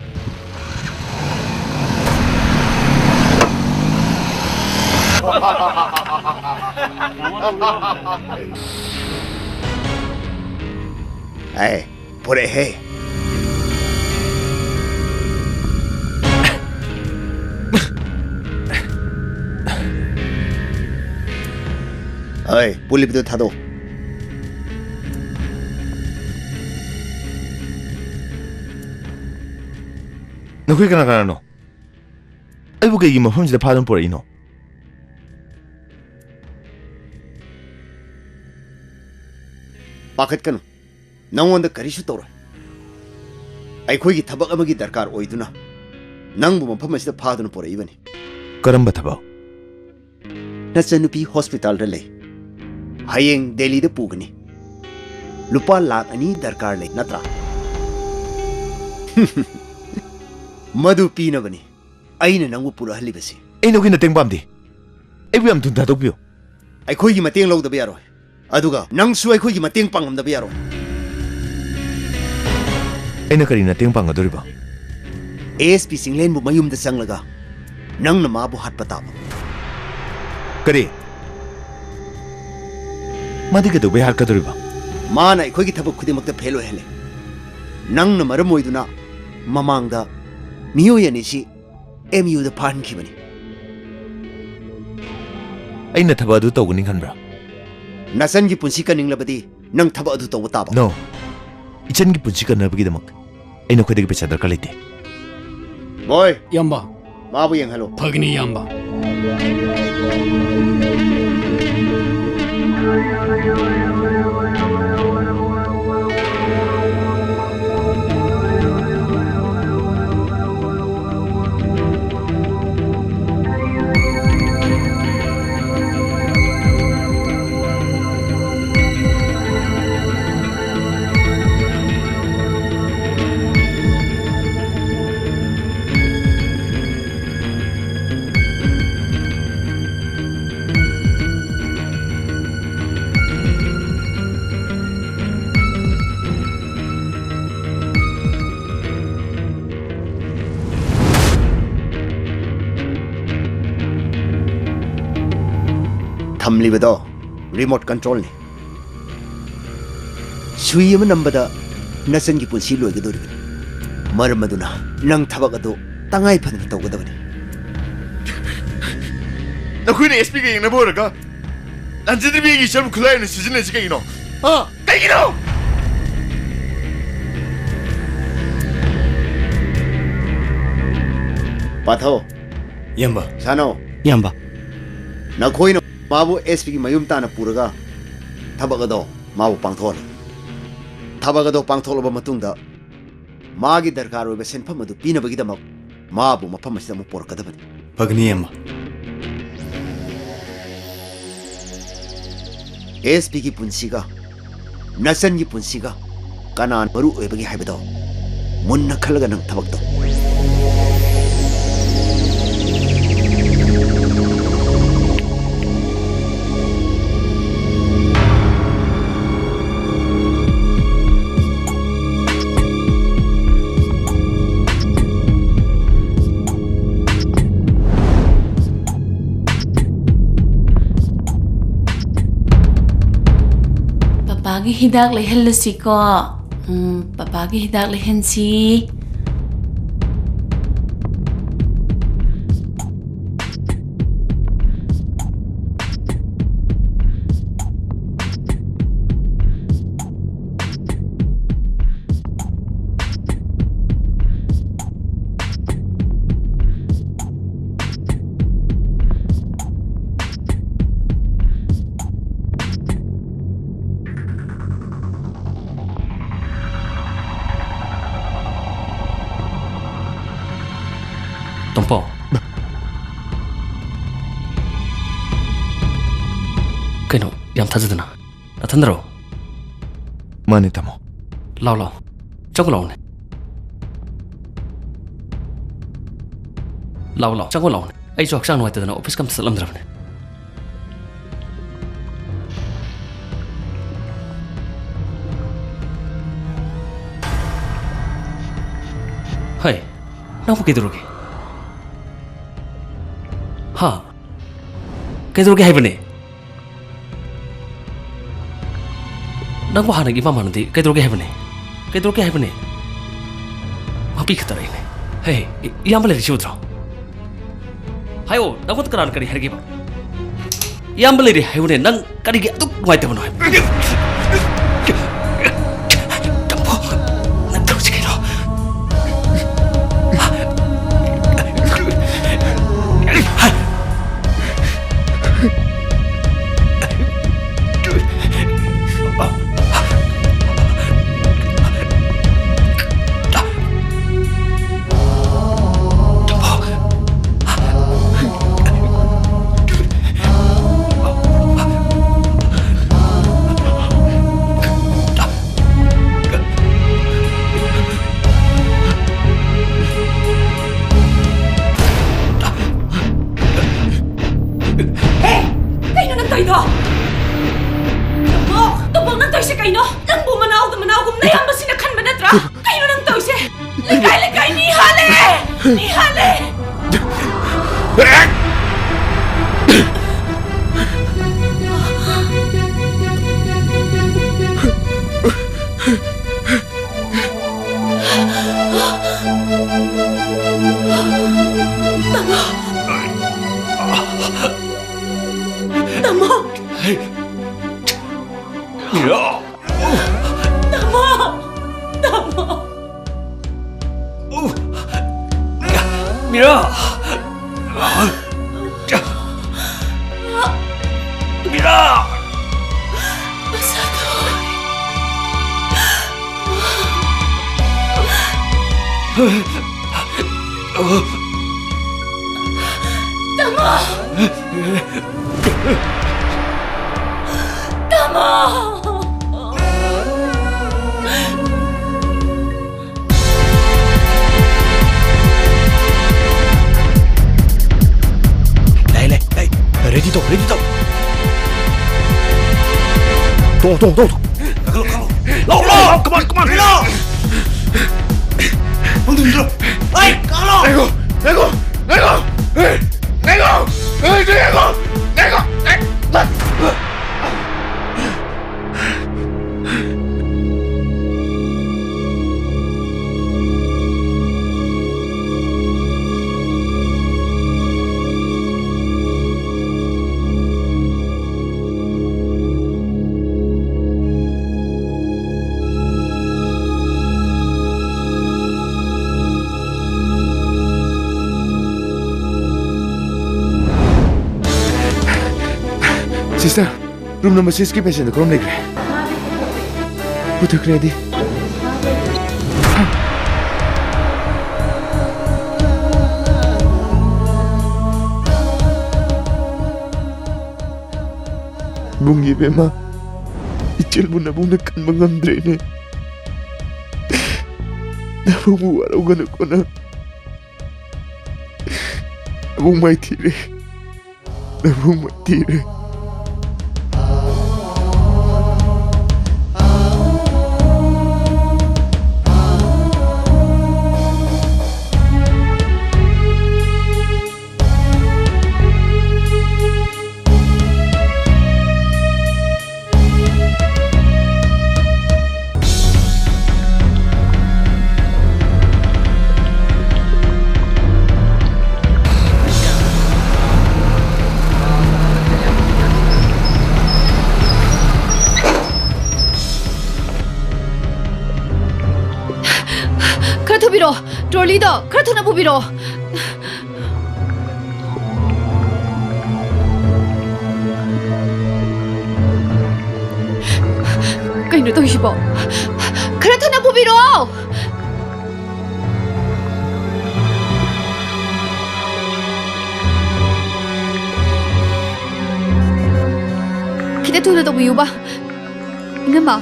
[SPEAKER 9] Hey, put it hey. Hey, pulipito thado.
[SPEAKER 6] 너희 가나가노. 아이부가 이게 뭐 험지다 파던 보라 이노.
[SPEAKER 9] Pakat ꯅꯪꯉꯣꯟꯗ ꯀꯔꯤꯁꯨ ꯇꯧꯔꯣꯏ ꯑꯩꯈꯣꯏꯒꯤ ꯊꯕꯛ ꯑꯃꯒꯤ ꯗꯔꯀꯥꯔ ꯑꯣꯏꯗꯨꯅ ꯅꯪꯕꯨ ꯃꯐꯝ ꯑꯁꯤꯗ ꯐꯥꯗꯨꯅ ꯄꯨꯔꯛꯏꯕꯅꯤ
[SPEAKER 6] ꯀꯔꯝꯕ ꯊꯕꯛ
[SPEAKER 9] ꯅꯆꯟꯅꯨꯄꯤ ꯍꯣꯁꯄꯤꯇꯥꯜꯗ ꯂꯩ ꯍꯌꯦꯡ ꯗꯦꯜꯂꯤꯗ ꯄꯨꯒꯅꯤ ꯂꯨꯄꯥ ꯂꯥꯛ 2 ꯗꯔꯀꯥꯔ ꯂꯩ ꯅꯠꯇ꯭ꯔꯥ ꯃꯗꯨ ꯄꯤꯅꯕꯅꯤ ꯑꯩꯅ ꯅꯪꯕꯨ ꯄꯨꯔꯛꯍꯜꯂꯤꯕꯁꯤ
[SPEAKER 6] ꯑꯩ ꯅꯣꯏꯒꯤ ꯃꯇꯦꯡ ꯄꯥꯝꯗꯦ ꯑꯩꯕꯨ ꯌꯥꯝ ꯊꯨꯅ ꯊꯥꯗꯣꯛꯄꯤꯌꯨ
[SPEAKER 9] ꯑꯩꯈꯣꯏꯒꯤ ꯃꯇꯦꯡ ꯂꯧꯗꯕ ꯌꯥꯔꯣꯏ ꯑꯗꯨꯒ ꯅꯪꯁꯨ ꯑꯩꯈꯣꯏꯒꯤ ꯃꯇꯦꯡ ꯄꯥꯡꯉꯝꯗꯕ ꯌꯥꯔꯣꯏ
[SPEAKER 6] ꯑꯩꯅ ꯀꯔꯤ ꯃꯇꯦꯡ ꯄꯥꯡꯒꯗꯧꯔꯤꯕ
[SPEAKER 9] ASP ꯁꯤꯡꯂꯦꯟꯕꯨ ꯃꯌꯨꯝꯗ ꯆꯪꯂꯒ ꯅꯪꯅ ꯃꯥꯕꯨ ꯍꯥꯠꯄ ꯇꯥꯕ
[SPEAKER 6] ꯀꯔꯤ ꯃꯥꯗꯤ ꯀꯩꯗꯧꯕꯩ ꯍꯥꯠꯀꯗꯧꯔꯤꯕ
[SPEAKER 9] ꯃꯥꯅ ꯑꯩꯈꯣꯏꯒꯤ ꯊꯕꯛ ꯈꯨꯗꯤꯡꯃꯛꯇ ꯐꯦꯜ ꯑꯣꯏꯍꯜꯂꯦ ꯅꯪꯅ ꯃꯔꯝ ꯑꯣꯏꯗꯨꯅ ꯃꯃꯥꯡꯗ ꯃꯤꯑꯣꯏ ꯑꯅꯤꯁꯤ MUꯗ ꯐꯥꯍꯟꯈꯤꯕꯅꯤ
[SPEAKER 6] ꯑꯩꯅ ꯊꯕꯛ ꯑꯗꯨ ꯇꯧꯒꯅꯤ ꯈꯟꯕ꯭ꯔꯥ
[SPEAKER 9] ꯅꯆꯟꯒꯤ ꯄꯨꯟꯁꯤ ꯀꯟꯅꯤꯡꯂꯕꯗꯤ ꯅꯪ ꯊꯕꯛ ꯑꯗꯨ ꯇꯧꯕ ꯇꯥꯕ
[SPEAKER 6] ꯅꯣ 이천기 분치 건너보기다막 ꯑꯩꯅ ꯈꯣꯏꯗꯒꯤ ꯄꯩꯁꯥ ꯗꯔꯀꯥꯔ ꯂꯩꯇꯦ
[SPEAKER 9] ꯕꯣꯏ
[SPEAKER 1] ꯌꯥꯝꯕ
[SPEAKER 9] ꯃꯥꯕꯨ ꯌꯦꯡꯍꯜꯂꯣ
[SPEAKER 1] ꯐꯒꯅꯤ ꯌꯥꯝꯕ
[SPEAKER 9] ꯊꯝꯂꯤꯕꯗꯣ ꯔꯤꯃꯣꯠ ꯀꯟꯇ꯭ꯔꯣꯜꯅꯤ ꯁꯨꯏ ꯑꯃ ꯅꯝꯕꯗ ꯅꯆꯟꯒꯤ ꯄꯨꯟꯁꯤ ꯂꯣꯏꯒꯗꯧꯔꯤꯕꯅꯤ ꯃꯔꯝ ꯑꯗꯨꯅ ꯅꯪ ꯊꯕꯛ ꯑꯗꯨ ꯇꯉꯥꯏ ꯐꯗꯅ ꯇꯧꯒꯗꯕꯅꯤ
[SPEAKER 6] 너희는 SP가 얘기나 보러가 난제들 비행기 젊은 클라이언을 시즌에 지게이노 까이기노
[SPEAKER 9] 파토
[SPEAKER 10] 얌바.
[SPEAKER 9] 사노
[SPEAKER 8] 얌바.
[SPEAKER 9] 나코이노 마부 SP기 마윰 따나 뿌르가 타바가도 마부 빵토르 타바가도 빵토르바 마뚱다 마기 더카르 베 센파마도 비나버기다막 마부 마파마시다 모 포르카다바니
[SPEAKER 10] 파그니 얌바.
[SPEAKER 9] SP기 분시가 나선기 분시가 까난 버루 외버기 하이버도 मुन्ना खलगा नंग थबक दो
[SPEAKER 3] Papagi hidak lehen lesi ko. Papagi hidak lehen si.
[SPEAKER 4] Tompo. Kaino, yam thajadana. Nathandro.
[SPEAKER 6] Mane tamo.
[SPEAKER 4] Lao lao. Chango lao ne. Lao lao. Chango lao ne. Ai jo akshan nuai tadana office kam salam dravne. Hai. Nang pakidurugi. Ha. Kadurugi hai bane. Nang bahana gi mama nanti kadurugi hai bane. Kadurugi hai bane. Mapi khatara ini. Hey, yambale ri shudra. Hayo, nang kot karan kari hergi ba. Yambale ri hai bane nang kari gi aduk nuai tabano hai. Tampo. Nang tahu sikiro. Tunggu. Lao, come on. Lao. Tunggu dulu. Hey, kalau. Nego. Sister, room number 6 की patient कौन देख रहे हैं? वो तक ready. Bungi bema, ichil buna buna kan mengamdre ne.
[SPEAKER 6] Nabung waraw ko na. Nabung may tire. Nabung may tire.
[SPEAKER 2] खरा थुबिरो trolley दो खरा थुना पुबिरो कहीं तो हिबो खरा थुना पुबिरो kita tuh udah biuba ingat mah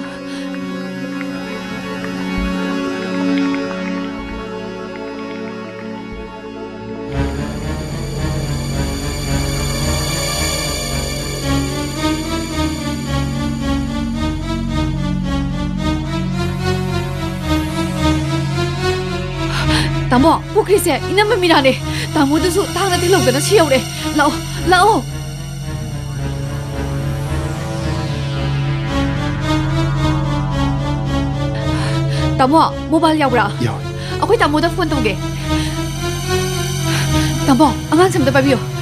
[SPEAKER 2] Tamo, pukrisnya ini apa minane? Tamo itu tang nanti lo kena siau deh. Lao, lao. Tamo, mobile yau bra?
[SPEAKER 6] Yau.
[SPEAKER 2] Aku tamo dah phone tau ge. Tamo, angan sem dah babiyo.